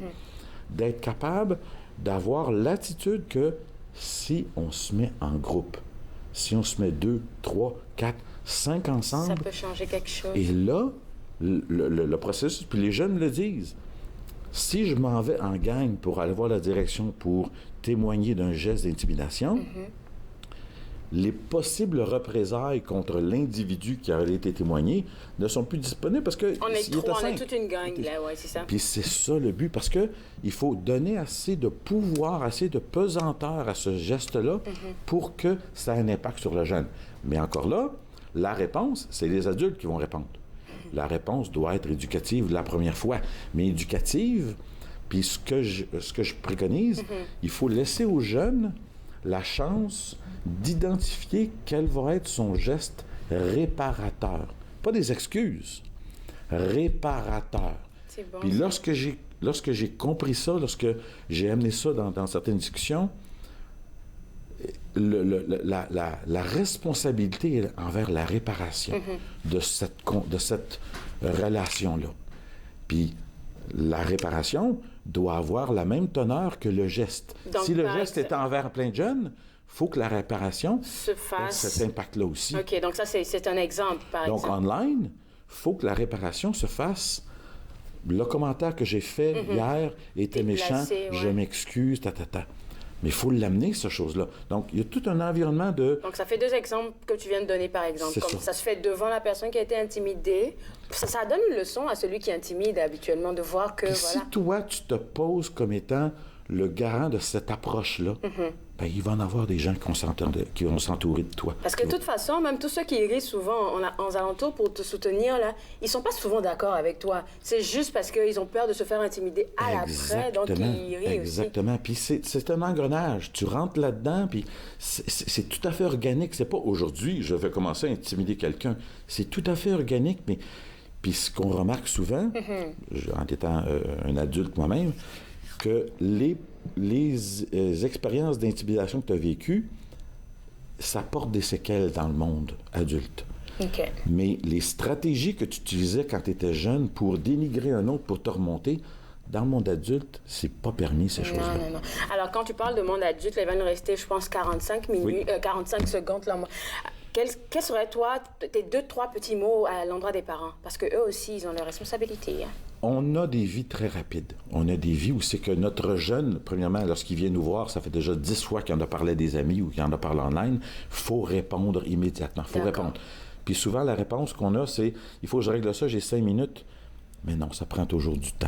Speaker 11: d'être capable d'avoir l'attitude que si on se met en groupe, si on se met 2, 3, 4, 5 ensemble...
Speaker 2: Ça peut changer quelque chose.
Speaker 11: Et là, le processus, puis les jeunes le disent, si je m'en vais en gang pour aller voir la direction pour témoigner d'un geste d'intimidation, les possibles représailles contre l'individu qui aurait été témoigné ne sont plus disponibles parce que...
Speaker 2: On est toute une gang, là, oui, c'est ça.
Speaker 11: Puis c'est ça le but, parce que il faut donner assez de pouvoir, assez de pesanteur à ce geste-là pour que ça ait un impact sur le jeune. Mais encore là, la réponse, c'est les adultes qui vont répondre. La réponse doit être éducative la première fois. Mais éducative, puis ce que je préconise, il faut laisser aux jeunes la chance d'identifier quel va être son geste réparateur. Pas des excuses, réparateur.
Speaker 2: C'est bon.
Speaker 11: Puis lorsque j'ai compris ça, lorsque j'ai amené ça dans certaines discussions, la responsabilité envers la réparation de cette relation-là. Puis la réparation doit avoir la même teneur que le geste. Donc, si le geste est envers plein de jeunes, il faut que la réparation
Speaker 2: se fasse.
Speaker 11: Ait cet impact-là aussi.
Speaker 2: OK, donc ça, c'est un exemple, par exemple.
Speaker 11: Donc, online, il faut que la réparation se fasse. Le commentaire que j'ai fait hier était méchant, je m'excuse, Mais il faut l'amener, cette chose-là. Donc, il y a tout un environnement de...
Speaker 2: Donc, ça fait 2 exemples que tu viens de donner, par exemple. Comme ça se fait devant la personne qui a été intimidée. Ça donne une leçon à celui qui intimide habituellement, de voir que...
Speaker 11: Puis si toi, tu te poses comme étant le garant de cette approche-là, ben, il va en avoir des gens qui vont s'entourer de toi.
Speaker 2: Parce que de toute façon, même tous ceux qui rient souvent en alentour pour te soutenir, là, ils sont pas souvent d'accord avec toi. C'est juste parce qu'ils ont peur de se faire intimider à l'après, donc ils rient
Speaker 11: Exactement. Aussi. Puis c'est un engrenage. Tu rentres là-dedans, puis c'est tout à fait organique. C'est pas aujourd'hui, je vais commencer à intimider quelqu'un. C'est tout à fait organique, mais... Puis ce qu'on remarque souvent, en étant un adulte moi-même, que les expériences d'intimidation que tu as vécues, ça porte des séquelles dans le monde adulte.
Speaker 2: Okay.
Speaker 11: Mais les stratégies que tu utilisais quand tu étais jeune pour dénigrer un autre, pour te remonter, dans le monde adulte, c'est pas permis, ces choses-là.
Speaker 2: Non. Alors, quand tu parles de monde adulte, là, il va nous rester, je pense, 45 secondes. Là, Quels seraient, toi, tes 2-3 petits mots à l'endroit des parents? Parce qu'eux aussi, ils ont leurs responsabilités. Hein.
Speaker 11: On a des vies très rapides. On a des vies où c'est que notre jeune, premièrement, lorsqu'il vient nous voir, ça fait déjà 10 fois qu'il en a parlé à des amis ou qu'il en a parlé online, il faut répondre immédiatement. Il faut répondre. Puis souvent, la réponse qu'on a, c'est « il faut que je règle ça, j'ai 5 minutes ». Mais non, ça prend toujours du temps.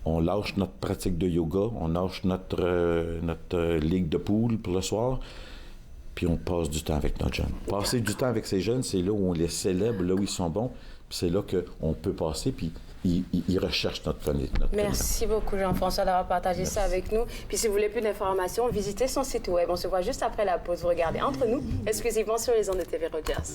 Speaker 11: On lâche notre pratique de yoga, on lâche notre ligue de poule pour le soir, puis on passe du temps avec notre jeune. Passer du temps avec ces jeunes, c'est là où on les célèbre, là où ils sont bons, puis c'est là qu'on peut passer, puis ils recherchent notre planète.
Speaker 2: Merci beaucoup, Jean-François, d'avoir partagé ça avec nous. Puis si vous voulez plus d'informations, visitez son site web. On se voit juste après la pause. Vous regardez Entre nous, exclusivement sur les ondes de TV Rogers.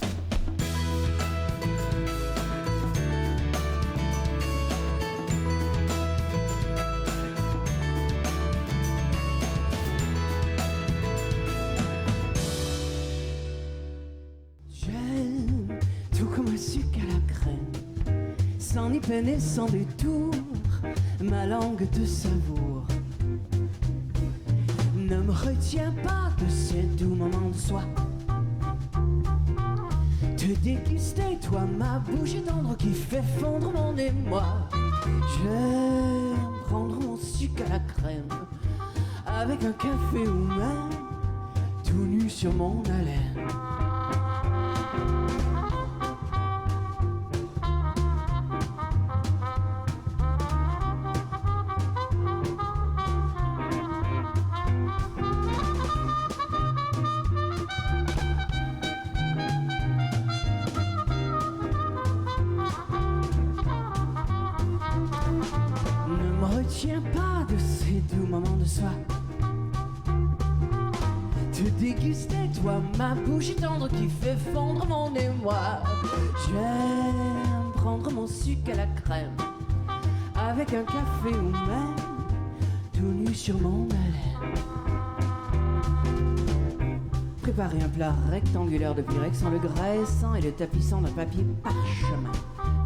Speaker 10: Sans ni peine et sans détour, ma langue te savoure. Ne me retiens pas de ces doux moments de soie. Te déguster, toi, ma bouche est tendre qui fait fondre mon émoi. J'aime prendre mon sucre à la crème, avec un café ou même tout nu sur mon haleine. Tiens pas de ces doux moments de soie. Te déguster, toi, ma bouche est tendre qui fait fondre mon émoi. J'aime prendre mon sucre à la crème, avec un café ou même tout nu sur mon haleine. Préparer un plat rectangulaire de Pyrex en le graissant et le tapissant d'un papier parchemin.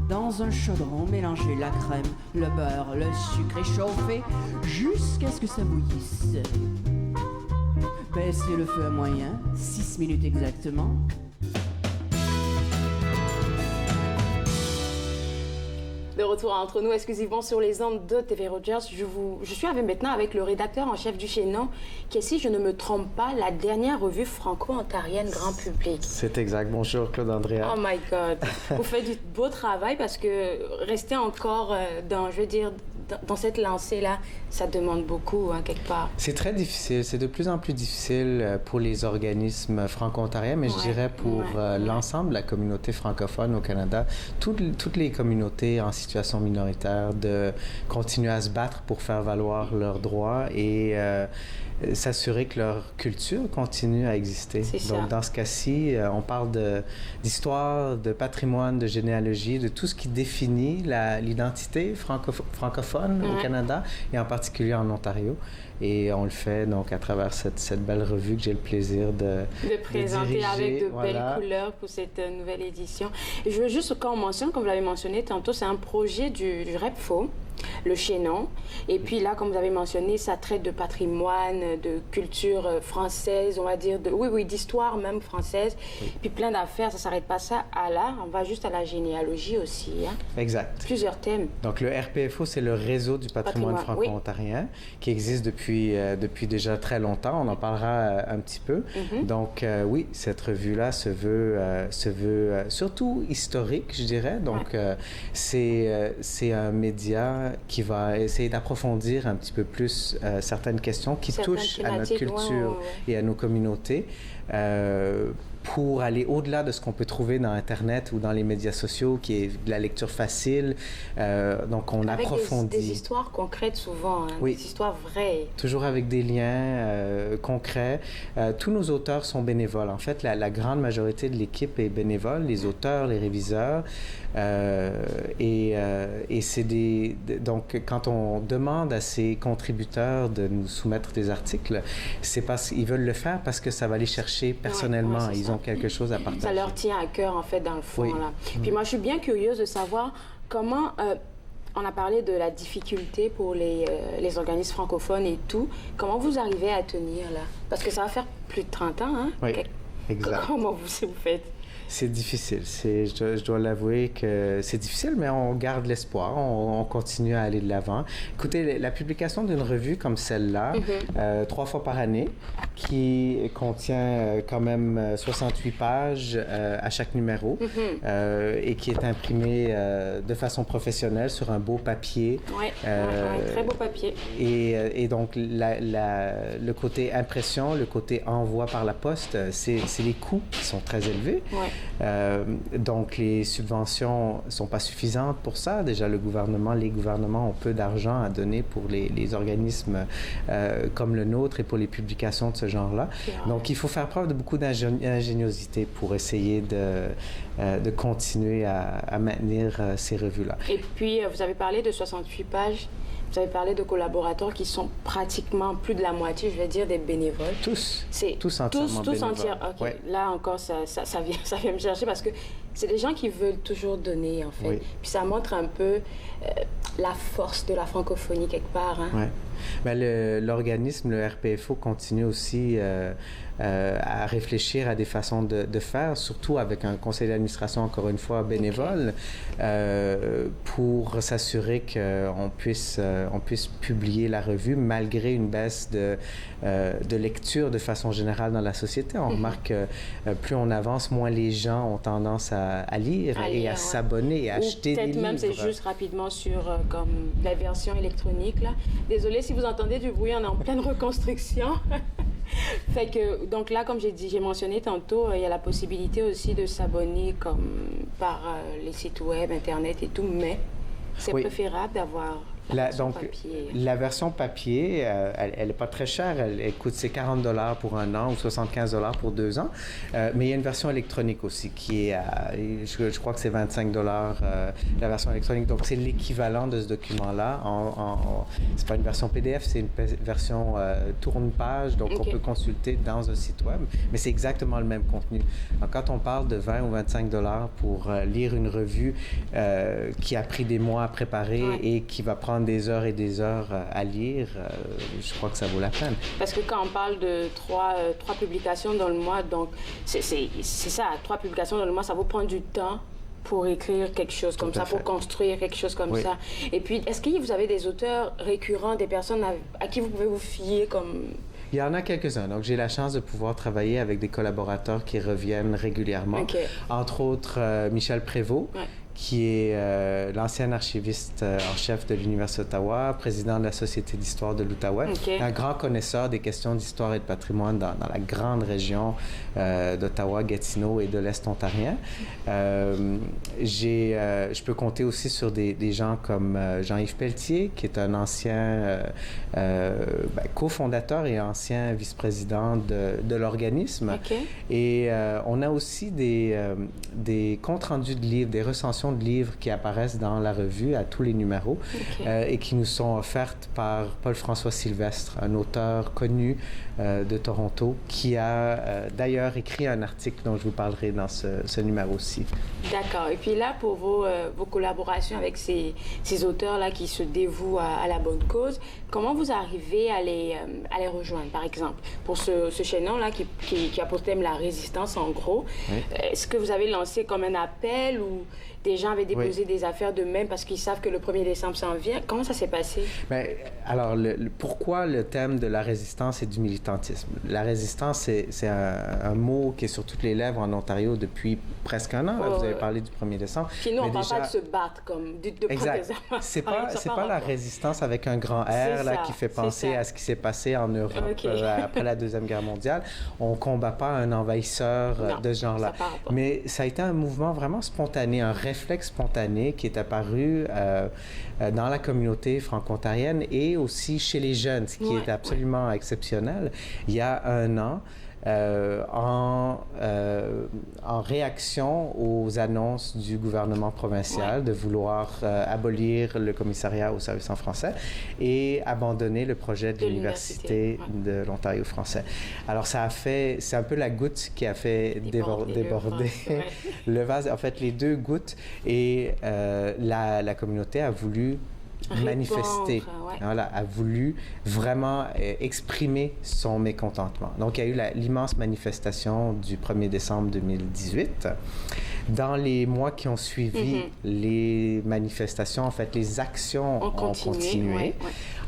Speaker 10: Dans un chaudron, mélanger la crème, le beurre, le sucre et chauffer jusqu'à ce que ça bouillisse. Baissez le feu à moyen, 6 minutes exactement.
Speaker 2: De retour à Entre nous, exclusivement sur les ondes de TV Rogers. Je suis maintenant avec le rédacteur en chef du Chaînon, qui est, si je ne me trompe pas, la dernière revue franco-ontarienne grand public.
Speaker 12: C'est exact. Bonjour, Claude Andrea.
Speaker 2: Oh my God. Vous faites du beau travail parce que rester encore dans cette lancée-là, ça demande beaucoup, hein, quelque part.
Speaker 12: C'est très difficile. C'est de plus en plus difficile pour les organismes franco-ontariens, mais je dirais pour l'ensemble de la communauté francophone au Canada, toutes les communautés en situation minoritaire, de continuer à se battre pour faire valoir leurs droits et s'assurer que leur culture continue à exister. Donc, dans ce cas-ci, on parle d'histoire, de patrimoine, de généalogie, de tout ce qui définit l'identité francophone au Canada et en particulier en Ontario. Et on le fait donc à travers cette belle revue que j'ai le plaisir de
Speaker 2: présenter
Speaker 12: diriger,
Speaker 2: avec de belles couleurs pour cette nouvelle édition. Et je veux juste qu'on mentionne, comme vous l'avez mentionné tantôt, c'est un projet du REPFO, le Chaînon. Et puis là, comme vous avez mentionné, ça traite de patrimoine, de culture française, on va dire, d'histoire même française. Oui. Puis plein d'affaires, ça ne s'arrête pas ça à l'art, on va juste à la généalogie aussi. Hein?
Speaker 12: Exact.
Speaker 2: Plusieurs thèmes.
Speaker 12: Donc le RPFO, c'est le réseau du patrimoine franco-ontarien qui existe depuis déjà très longtemps. On en parlera un petit peu. Donc oui, cette revue-là se veut surtout historique, je dirais. Donc c'est un média qui va essayer d'approfondir un petit peu plus certaines questions qui touchent à notre culture et à nos communautés pour aller au-delà de ce qu'on peut trouver dans Internet ou dans les médias sociaux, qui est de la lecture facile. Donc, on approfondit.
Speaker 2: Avec des histoires concrètes souvent, hein, des histoires vraies.
Speaker 12: Toujours avec des liens concrets. Tous nos auteurs sont bénévoles. En fait, la grande majorité de l'équipe est bénévole, les auteurs, les réviseurs. Et c'est donc, quand on demande à ces contributeurs de nous soumettre des articles, c'est parce qu'ils veulent le faire parce que ça va les chercher personnellement. Ils ont quelque chose à partager.
Speaker 2: Ça leur tient à cœur, en fait, dans le fond. Là. Puis moi, je suis bien curieuse de savoir comment... on a parlé de la difficulté pour les organismes francophones et tout. Comment vous arrivez à tenir, là? Parce que ça va faire plus de 30 ans, hein?
Speaker 12: Oui. Exact.
Speaker 2: Comment vous faites?
Speaker 12: C'est difficile. Je dois l'avouer que c'est difficile, mais on garde l'espoir. On continue à aller de l'avant. Écoutez, la publication d'une revue comme celle-là, 3 fois par année, qui contient quand même 68 pages à chaque numéro et qui est imprimée de façon professionnelle sur un beau papier.
Speaker 2: Oui, très beau papier.
Speaker 12: Et donc, le côté impression, le côté envoi par la poste, c'est les coûts qui sont très élevés. Ouais. Donc, les subventions ne sont pas suffisantes pour ça. Déjà, les gouvernements ont peu d'argent à donner pour les organismes comme le nôtre et pour les publications de ce genre-là. Donc, il faut faire preuve de beaucoup d'ingéniosité pour essayer de continuer à maintenir ces revues-là.
Speaker 2: Et puis, vous avez parlé de 68 pages. Vous avez parlé de collaborateurs qui sont pratiquement plus de la moitié, je vais dire, des bénévoles.
Speaker 12: Tous entièrement bénévoles.
Speaker 2: OK. Ouais. Là encore, ça vient me chercher parce que c'est des gens qui veulent toujours donner, en fait. Oui. Puis ça montre un peu la force de la francophonie quelque part. Hein?
Speaker 12: Oui. Ben, l'organisme, le RPFO, continue aussi à réfléchir à des façons de faire, surtout avec un conseil d'administration, encore une fois, bénévole, pour s'assurer qu'on puisse publier la revue malgré une baisse de lecture de façon générale dans la société. On remarque que plus on avance, moins les gens ont tendance à lire et à s'abonner et à acheter des livres.
Speaker 2: Peut-être même, c'est juste rapidement sur comme la version électronique. Là. Désolée si vous entendez du bruit, on est en pleine reconstruction. Fait que, donc là, comme j'ai mentionné tantôt, il y a la possibilité aussi de s'abonner comme par les sites web, Internet et tout, mais c'est préférable d'avoir la version papier.
Speaker 12: La version papier, elle n'est pas très chère. Elle coûte c'est $40 pour 1 an ou $75 pour 2 ans. Mais il y a une version électronique aussi qui est à, je crois que c'est $25 la version électronique. Donc, c'est l'équivalent de ce document-là. C'est pas une version PDF, c'est une version tourne-page. Donc, on peut consulter dans un site web. Mais c'est exactement le même contenu. Donc, quand on parle de 20 ou $25 pour lire une revue qui a pris des mois à préparer et qui va prendre des heures et des heures à lire, je crois que ça vaut la peine.
Speaker 2: Parce que quand on parle de 3 publications dans le mois, donc c'est ça, 3 publications dans le mois, ça vous prend du temps pour écrire quelque chose comme ça, pour construire quelque chose comme ça. Et puis, est-ce que vous avez des auteurs récurrents, des personnes à qui vous pouvez vous fier comme...
Speaker 12: Il y en a quelques-uns. Donc, j'ai la chance de pouvoir travailler avec des collaborateurs qui reviennent régulièrement. Entre autres, Michel Prévost, qui est l'ancien archiviste en chef de l'Université d'Ottawa, président de la Société d'histoire de l'Outaouais, un grand connaisseur des questions d'histoire et de patrimoine dans la grande région d'Ottawa, Gatineau et de l'Est ontarien. Je peux compter aussi sur des gens comme Jean-Yves Pelletier, qui est un ancien cofondateur et ancien vice-président de l'organisme. Et on a aussi des comptes rendus de livres, des recensions de livres qui apparaissent dans la revue à tous les numéros et qui nous sont offertes par Paul-François Sylvestre, un auteur connu de Toronto, qui a d'ailleurs écrit un article dont je vous parlerai dans ce numéro-ci.
Speaker 2: D'accord. Et puis là, pour vos collaborations avec ces auteurs-là qui se dévouent à la bonne cause, comment vous arrivez à les rejoindre, par exemple? Pour ce chaînon-là qui a pour thème la résistance, en gros, est-ce que vous avez lancé comme un appel ou des gens avaient déposé des affaires d'eux-mêmes parce qu'ils savent que le 1er décembre s'en vient? Comment ça s'est passé?
Speaker 12: Bien, alors, pourquoi le thème de la résistance et du militantisme? La résistance, c'est un mot qui est sur toutes les lèvres en Ontario depuis presque un an. Là, vous avez parlé du 1er décembre.
Speaker 2: Puis nous, on ne parle pas de se battre comme de
Speaker 12: exact. C'est pas la résistance avec un grand R là, qui fait penser à ce qui s'est passé en Europe après la Deuxième Guerre mondiale. On ne combat pas un envahisseur de ce genre-là. Mais ça a été un mouvement vraiment spontané, un réflexe spontané qui est apparu dans la communauté franco-ontarienne et aussi chez les jeunes, ce qui est absolument exceptionnel. Il y a 1 an, en réaction aux annonces du gouvernement provincial de vouloir abolir le commissariat au service en français et abandonner le projet de l'Université de l'Ontario français. Alors, c'est un peu la goutte qui a fait déborder le vase. En fait, les 2 gouttes et la communauté a voulu manifester, voilà, a voulu vraiment exprimer son mécontentement. Donc, il y a eu l'immense manifestation du 1er décembre 2018. Dans les mois qui ont suivi les manifestations, en fait, les actions ont continué.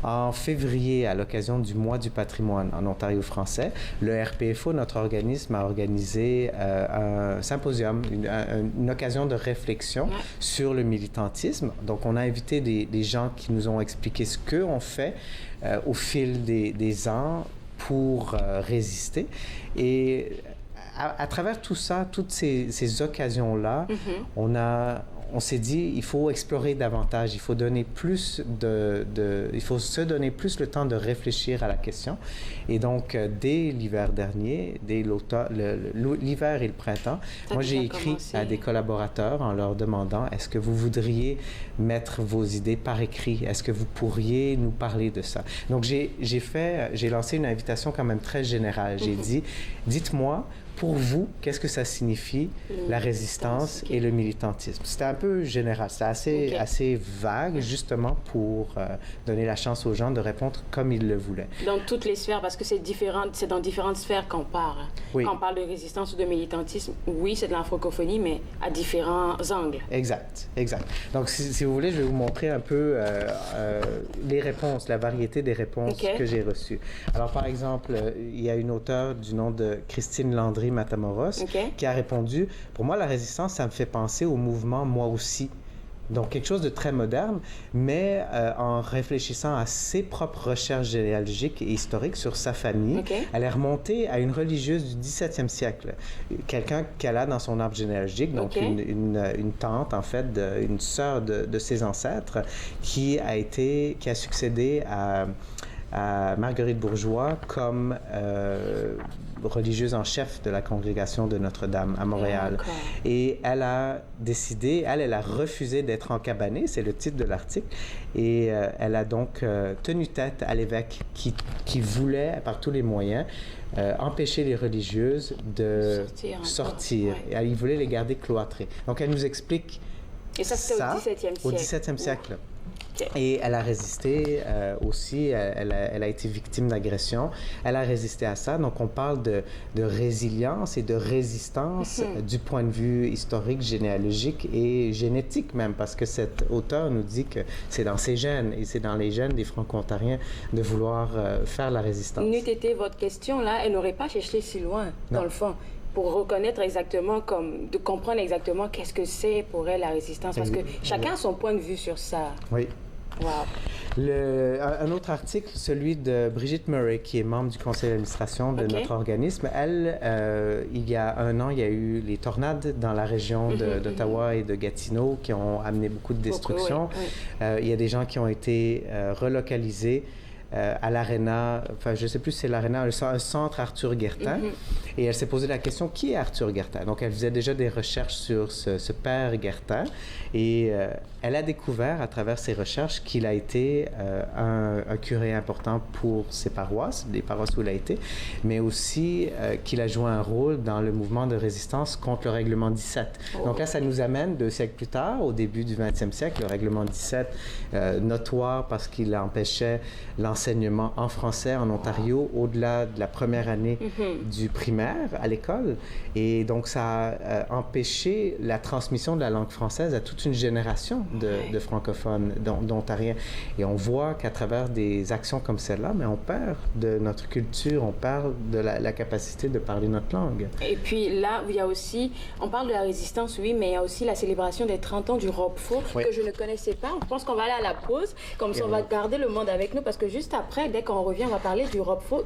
Speaker 12: En février, à l'occasion du mois du patrimoine en Ontario français, le RPFO, notre organisme, a organisé un symposium, une occasion de réflexion sur le militantisme. Donc, on a invité des gens qui nous ont expliqué ce qu'on fait au fil des ans pour résister. Et à travers tout ça, toutes ces occasions-là, on s'est dit, il faut explorer davantage, il faut donner plus il faut se donner plus le temps de réfléchir à la question. Et donc, dès l'hiver dernier, dès l'hiver et le printemps, moi, j'ai écrit à des collaborateurs en leur demandant, est-ce que vous voudriez mettre vos idées par écrit? Est-ce que vous pourriez nous parler de ça? Donc, j'ai lancé une invitation quand même très générale. J'ai dit, dites-moi, pour vous, qu'est-ce que ça signifie, la résistance et le militantisme? C'était un peu général, c'était assez vague, justement pour donner la chance aux gens de répondre comme ils le voulaient.
Speaker 2: Dans toutes les sphères, parce que c'est dans différentes sphères qu'on parle. Oui. Quand on parle de résistance ou de militantisme, oui, c'est de la francophonie, mais à différents angles.
Speaker 12: Exact. Donc, si vous voulez, je vais vous montrer un peu les réponses, la variété des réponses que j'ai reçues. Alors, par exemple, il y a une auteure du nom de Christine Landry Matamoros, qui a répondu « Pour moi, la résistance, ça me fait penser au mouvement Moi aussi ». Donc, quelque chose de très moderne, mais en réfléchissant à ses propres recherches généalogiques et historiques sur sa famille, elle est remontée à une religieuse du 17e siècle, quelqu'un qu'elle a dans son arbre généalogique, donc une tante, en fait, une sœur de ses ancêtres, qui a succédé à Marguerite Bourgeois comme religieuse en chef de la congrégation de Notre-Dame à Montréal. Et elle a décidé, elle a refusé d'être encabanée, c'est le titre de l'article, et elle a donc tenu tête à l'évêque qui voulait, par tous les moyens, empêcher les religieuses de sortir. Et il voulait les garder cloîtrées. Donc, elle nous explique
Speaker 2: et ça, c'était
Speaker 12: au 17e siècle. Et elle a résisté aussi, elle a été victime d'agression, elle a résisté à ça. Donc, on parle de résilience et de résistance du point de vue historique, généalogique et génétique même, parce que cet auteur nous dit que c'est dans ses gènes et c'est dans les gènes des Franco-Ontariens de vouloir faire la résistance.
Speaker 2: N'eût été votre question, là, elle n'aurait pas cherché si loin, dans le fond, pour reconnaître exactement, de comprendre exactement qu'est-ce que c'est pour elle la résistance, parce que chacun a son point de vue sur ça.
Speaker 12: Oui.
Speaker 2: Wow.
Speaker 12: Un autre article, celui de Brigitte Murray, qui est membre du conseil d'administration de notre organisme. Elle, il y a un an, il y a eu les tornades dans la région d'Ottawa et de Gatineau qui ont amené beaucoup de destruction. Il y a des gens qui ont été relocalisés à l'Arena, enfin, je ne sais plus si c'est l'Arena, un centre Arthur Guertin. Et elle s'est posé la question, qui est Arthur Guertin? Donc, elle faisait déjà des recherches sur ce père Guertin. Et elle a découvert, à travers ses recherches, qu'il a été un curé important pour ses paroisses, les paroisses où il a été, mais aussi qu'il a joué un rôle dans le mouvement de résistance contre le règlement 17. Donc là, ça nous amène 2 siècles plus tard, au début du 20e siècle, le règlement 17, notoire parce qu'il empêchait l'enseignement en français en Ontario au-delà de la première année du primaire à l'école. Et donc, ça a empêché la transmission de la langue française à toute une génération de francophones, d'Ontariens. Et on voit qu'à travers des actions comme celle-là, mais on perd de notre culture, on perd de la capacité de parler notre langue.
Speaker 2: Et puis là, il y a aussi, on parle de la résistance, oui, mais il y a aussi la célébration des 30 ans du Roquefort, que je ne connaissais pas. Je pense qu'on va aller à la pause, comme ça on va garder le monde avec nous, parce que juste après, dès qu'on revient, on va parler du Roquefort,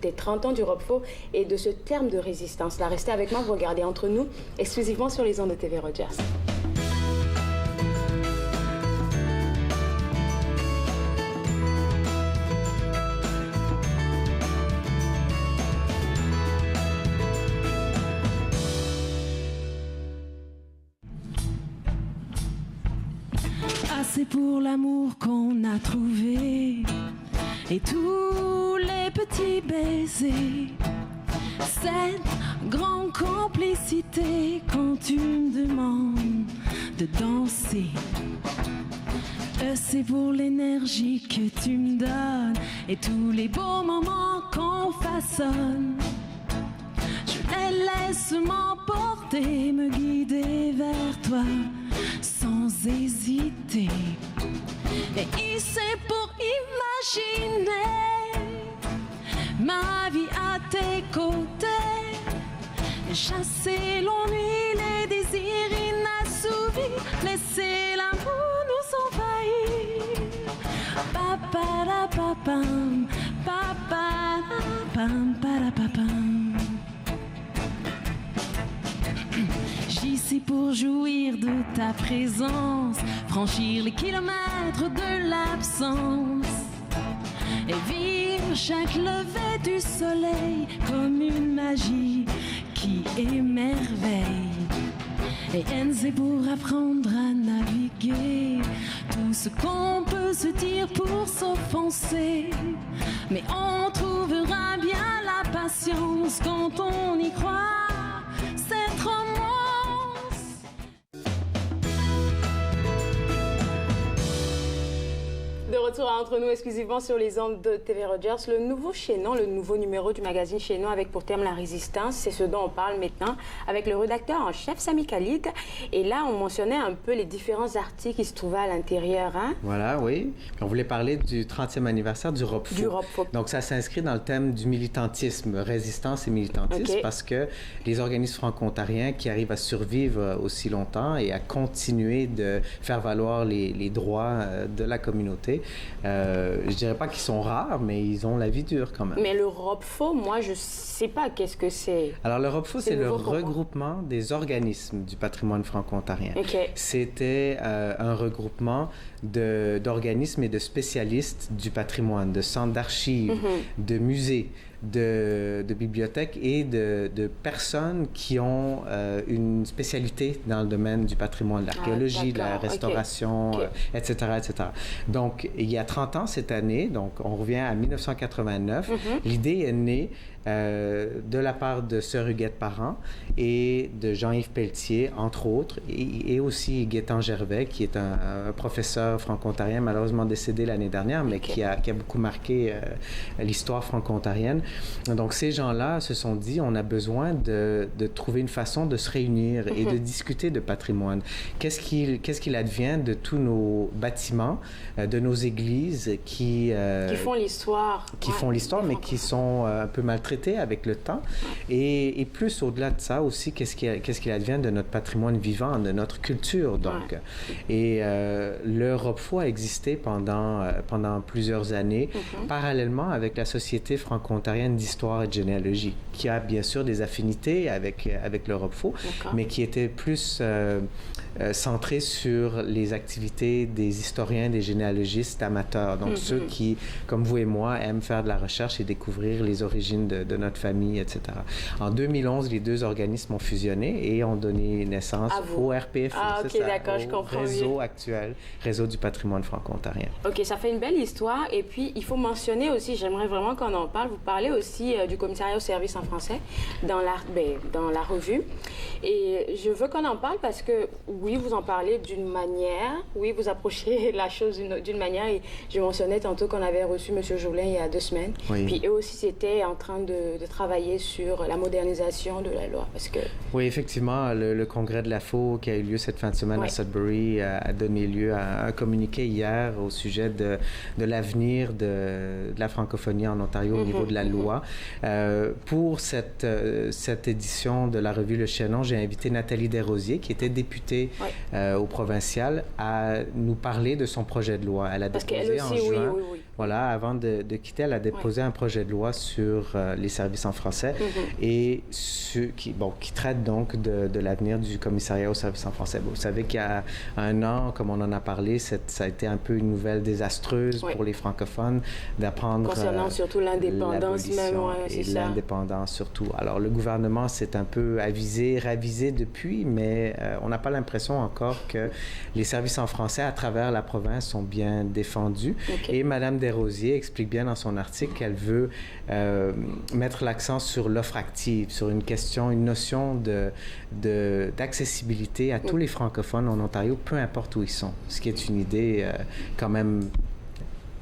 Speaker 2: des 30 ans du Roquefort et de ce terme de résistance. Là, restez avec moi, vous regardez Entre nous, exclusivement sur les ondes de TV Rogers.
Speaker 10: Assez pour l'amour qu'on a trouvé et tous les petits baisers. Cette grande complicité quand tu me demandes de danser.
Speaker 7: C'est pour l'énergie que tu me donnes et tous les beaux moments qu'on façonne. Je les laisse m'emporter, me guider vers toi sans hésiter. Et c'est pour imaginer ma vie à tes côtés, chasser l'ennui, les désirs inassouvis, laisser l'amour nous envahir. Paparapapam, paparapam, parapapam. J'y suis pour jouir de ta présence, franchir les kilomètres de l'absence et vivre chaque lever du soleil comme une magie qui émerveille. Et c'est pour apprendre à naviguer tout ce qu'on peut se dire pour s'offenser. Mais on trouvera bien la patience quand on y croit, cette romance.
Speaker 2: De retour Entre nous, exclusivement sur les ondes de TV Rogers, le nouveau chaînon, le nouveau numéro du magazine Chaînon avec pour thème la résistance, c'est ce dont on parle maintenant avec le rédacteur en chef Sami Khalid. Et là, on mentionnait un peu les différents articles qui se trouvaient à l'intérieur. Hein?
Speaker 12: Voilà, oui. On voulait parler du 30e anniversaire du ROPFO. Donc, ça s'inscrit dans le thème du militantisme, résistance et militantisme, parce que les organismes franco-ontariens qui arrivent à survivre aussi longtemps et à continuer de faire valoir les droits de la communauté, je dirais pas qu'ils sont rares, mais ils ont la vie dure quand même.
Speaker 2: Mais le ROPFO, moi, je sais pas qu'est-ce que c'est.
Speaker 12: Alors, le ROPFO, c'est le regroupement des organismes du patrimoine franco-ontarien. C'était un regroupement d'organismes et de spécialistes du patrimoine, de centres d'archives, de musées, de bibliothèques et de personnes qui ont une spécialité dans le domaine du patrimoine, de l'archéologie, de la restauration, etc., etc. Donc, il y a 30 ans cette année, donc on revient à 1989, l'idée est née de la part de Sœur Huguette Parent et de Jean-Yves Pelletier, entre autres, et aussi Gaétan Gervais, qui est un professeur franco-ontarien, malheureusement décédé l'année dernière, mais qui a beaucoup marqué l'histoire franco-ontarienne. Donc, ces gens-là se sont dit, on a besoin de trouver une façon de se réunir et de discuter de patrimoine. Qu'est-ce qu'il advient de tous nos bâtiments, de nos églises qui
Speaker 2: font l'histoire.
Speaker 12: Qui font l'histoire, mais qui sont un peu maltraités avec le temps. Et plus au-delà de ça aussi, qu'est-ce qu'il advient de notre patrimoine vivant, de notre culture, donc. Et le ROPFO a existé pendant plusieurs années, parallèlement avec la Société franco-ontarienne d'histoire et de généalogie, qui a bien sûr des affinités avec le ROPFO, mais qui était plus centré sur les activités des historiens, des généalogistes amateurs, donc ceux qui, comme vous et moi, aiment faire de la recherche et découvrir les origines de notre famille, etc. En 2011, les deux organismes ont fusionné et ont donné naissance au RPFO, au réseau actuel, Réseau du patrimoine franco-ontarien.
Speaker 2: OK, ça fait une belle histoire. Et puis, il faut mentionner aussi, j'aimerais vraiment qu'on en parle, vous parlez aussi du commissariat au service en français dans la revue. Et je veux qu'on en parle parce que, oui, vous en parlez d'une manière, oui, vous approchez la chose d'une manière. Et je mentionnais tantôt qu'on avait reçu M. Joulin il y a 2 semaines. Puis eux aussi, c'était en train de travailler sur la modernisation de la loi. Parce que... Oui,
Speaker 12: effectivement, le congrès de l'AFO qui a eu lieu cette fin de semaine à Sudbury a donné lieu à un communiqué hier au sujet de l'avenir de la francophonie en Ontario au niveau de la loi. Pour cette édition de la revue Le Chaînon, j'ai invité Nathalie Desrosiers, qui était députée au provincial, à nous parler de son projet de loi. Elle a déposé en juin. Voilà, avant de quitter, elle a déposé un projet de loi sur les services en français et qui traite donc de l'avenir du commissariat aux services en français. Vous savez qu'il y a 1 an, comme on en a parlé, ça a été un peu une nouvelle désastreuse pour les francophones d'apprendre...
Speaker 2: Concernant surtout l'indépendance même,
Speaker 12: et l'indépendance surtout. Alors, le gouvernement s'est un peu ravisé depuis, mais on n'a pas l'impression encore que les services en français à travers la province sont bien défendus. Et Mme Desrosiers explique bien dans son article qu'elle veut mettre l'accent sur l'offre active, sur une notion d'accessibilité à tous les francophones en Ontario, peu importe où ils sont, ce qui est une idée quand même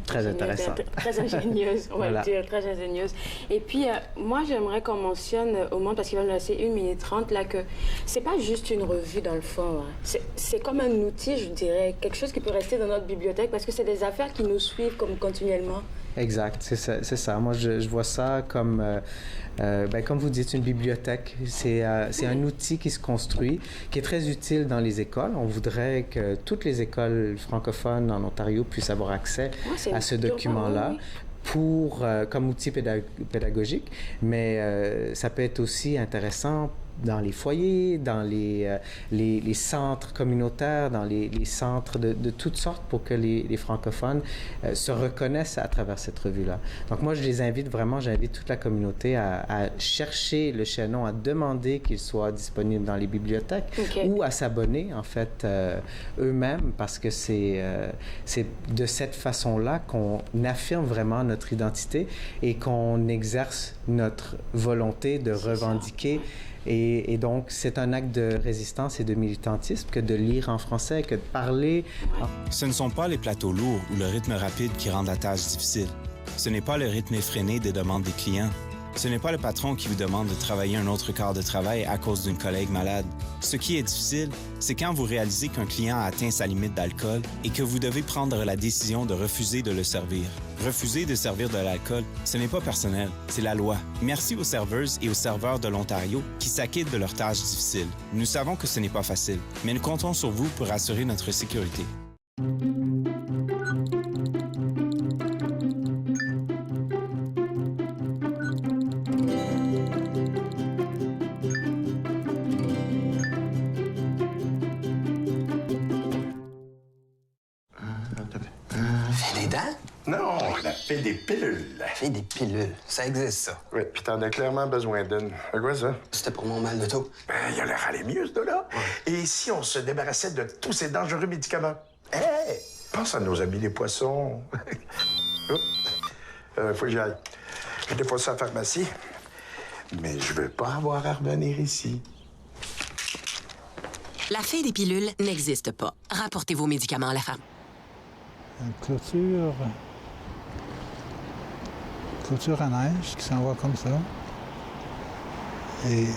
Speaker 12: très intéressante.
Speaker 2: Très ingénieuse, on va
Speaker 12: Voilà.
Speaker 2: le dire, très ingénieuse. Et puis, moi, j'aimerais qu'on mentionne au moins, parce qu'il va nous laisser 1 minute 30, là, que c'est pas juste une revue dans le fond. Hein. C'est comme un outil, je dirais, quelque chose qui peut rester dans notre bibliothèque, parce que c'est des affaires qui nous suivent comme continuellement.
Speaker 12: Exact, c'est ça. Moi, je vois ça comme, comme vous dites, une bibliothèque. C'est un outil qui se construit, qui est très utile dans les écoles. On voudrait que toutes les écoles francophones en Ontario puissent avoir accès à ce document-là. Comme outil pédagogique, mais ça peut être aussi intéressant dans les foyers, dans les centres communautaires, dans les centres de toutes sortes pour que les francophones se reconnaissent à travers cette revue-là. Donc moi, j'invite toute la communauté à chercher le chaînon, à demander qu'il soit disponible dans les bibliothèques ou à s'abonner, en fait, eux-mêmes, parce que c'est de cette façon-là qu'on affirme vraiment notre identité et qu'on exerce notre volonté de revendiquer. Et donc, c'est un acte de résistance et de militantisme que de lire en français, que de parler.
Speaker 13: Ce ne sont pas les plateaux lourds ou le rythme rapide qui rendent la tâche difficile. Ce n'est pas le rythme effréné des demandes des clients. Ce n'est pas le patron qui vous demande de travailler un autre quart de travail à cause d'une collègue malade. Ce qui est difficile, c'est quand vous réalisez qu'un client a atteint sa limite d'alcool et que vous devez prendre la décision de refuser de le servir. Refuser de servir de l'alcool, ce n'est pas personnel, c'est la loi. Merci aux serveuses et aux serveurs de l'Ontario qui s'acquittent de leurs tâches difficiles. Nous savons que ce n'est pas facile, mais nous comptons sur vous pour assurer notre sécurité.
Speaker 14: Non, la fée des pilules.
Speaker 15: La fée des pilules, ça existe, ça.
Speaker 14: Oui, puis t'en as clairement besoin d'une. C'est quoi, ça?
Speaker 15: C'était pour mon mal de dos.
Speaker 14: Ben, il a l'air allé mieux, ce dos-là. Ouais. Et si on se débarrassait de tous ces dangereux médicaments? Hey! Pense à nos amis les poissons. Faut que j'y aille. J'ai déposé ça à la pharmacie, mais je veux pas avoir à revenir ici.
Speaker 16: La fée des pilules n'existe pas. Rapportez vos médicaments à la pharmacie.
Speaker 17: Une clôture à neige qui s'en va comme ça. Et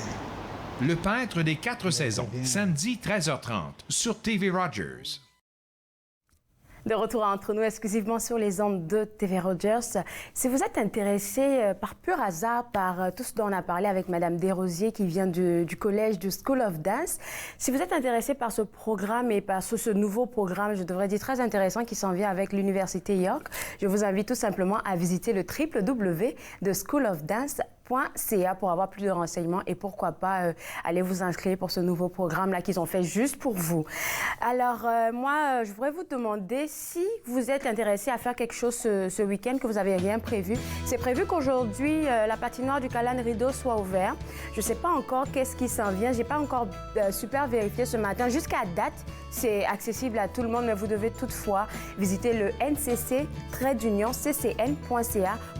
Speaker 9: Le peintre des 4 saisons, samedi 13h30 sur TV Rogers.
Speaker 2: De retour entre nous exclusivement sur les ondes de TV Rogers. Si vous êtes intéressé par pur hasard par tout ce dont on a parlé avec Mme Desrosiers qui vient du collège du School of Dance, si vous êtes intéressé par ce programme et par ce nouveau programme, je devrais dire très intéressant qui s'en vient avec l'Université York, je vous invite tout simplement à visiter le www.schoolofdance.ca pour avoir plus de renseignements et pourquoi pas aller vous inscrire pour ce nouveau programme-là qu'ils ont fait juste pour vous. Alors, moi, je voudrais vous demander si vous êtes intéressé à faire quelque chose ce week-end, que vous n'avez rien prévu. C'est prévu qu'aujourd'hui, la patinoire du Calan Rideau soit ouverte. Je ne sais pas encore qu'est-ce qui s'en vient. Je n'ai pas encore super vérifié ce matin. Jusqu'à date, c'est accessible à tout le monde, mais vous devez toutefois visiter le ncc-ccn.ca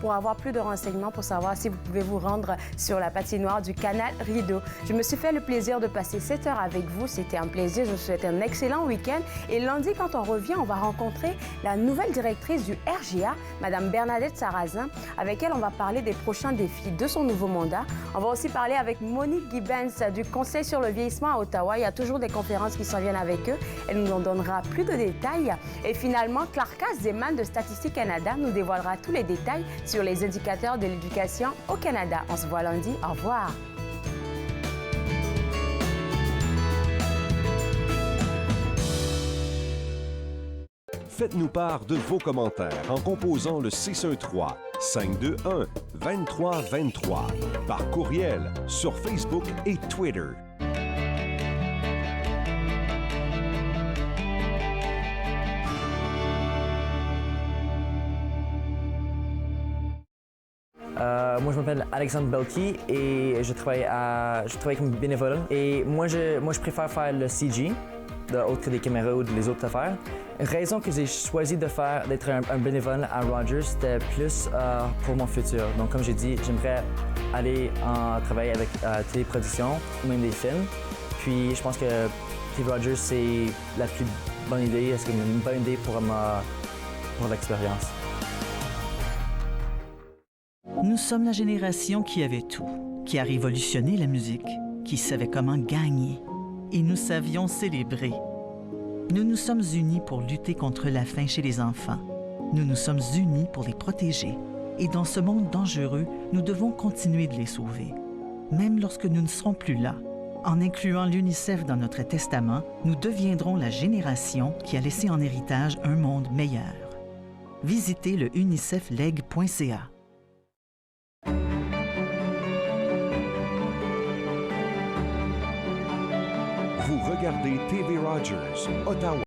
Speaker 2: pour avoir plus de renseignements, pour savoir si vous pouvez vous rendre sur la patinoire du Canal Rideau. Je me suis fait le plaisir de passer 7 heures avec vous. C'était un plaisir. Je vous souhaite un excellent week-end. Et lundi, quand on revient, on va rencontrer la nouvelle directrice du RGA, Mme Bernadette Sarrazin, avec elle, on va parler des prochains défis de son nouveau mandat. On va aussi parler avec Monique Gibbons du Conseil sur le vieillissement à Ottawa. Il y a toujours des conférences qui s'en viennent avec eux. Elle nous en donnera plus de détails. Et finalement, Clarka Zeman de Statistique Canada nous dévoilera tous les détails sur les indicateurs de l'éducation au Canada. On se voit lundi. Au revoir.
Speaker 18: Faites-nous part de vos commentaires en composant le 613-521-2323 par courriel sur Facebook et Twitter.
Speaker 19: Moi, je m'appelle Alexandre Belki et je travaille comme bénévole. Et moi, je préfère faire le CG, autre que des caméras ou les autres affaires. La raison que j'ai choisi d'être un bénévole à Rogers, c'était plus pour mon futur. Donc, comme j'ai dit, j'aimerais aller travailler avec téléproduction ou même des films. Puis, je pense que TV Rogers, c'est la plus bonne idée. C'est une bonne idée pour l'expérience.
Speaker 20: Nous sommes la génération qui avait tout, qui a révolutionné la musique, qui savait comment gagner. Et nous savions célébrer. Nous nous sommes unis pour lutter contre la faim chez les enfants. Nous nous sommes unis pour les protéger. Et dans ce monde dangereux, nous devons continuer de les sauver. Même lorsque nous ne serons plus là, en incluant l'UNICEF dans notre testament, nous deviendrons la génération qui a laissé en héritage un monde meilleur. Visitez le unicefleg.ca.
Speaker 18: Vous regardez TV Rogers, Ottawa.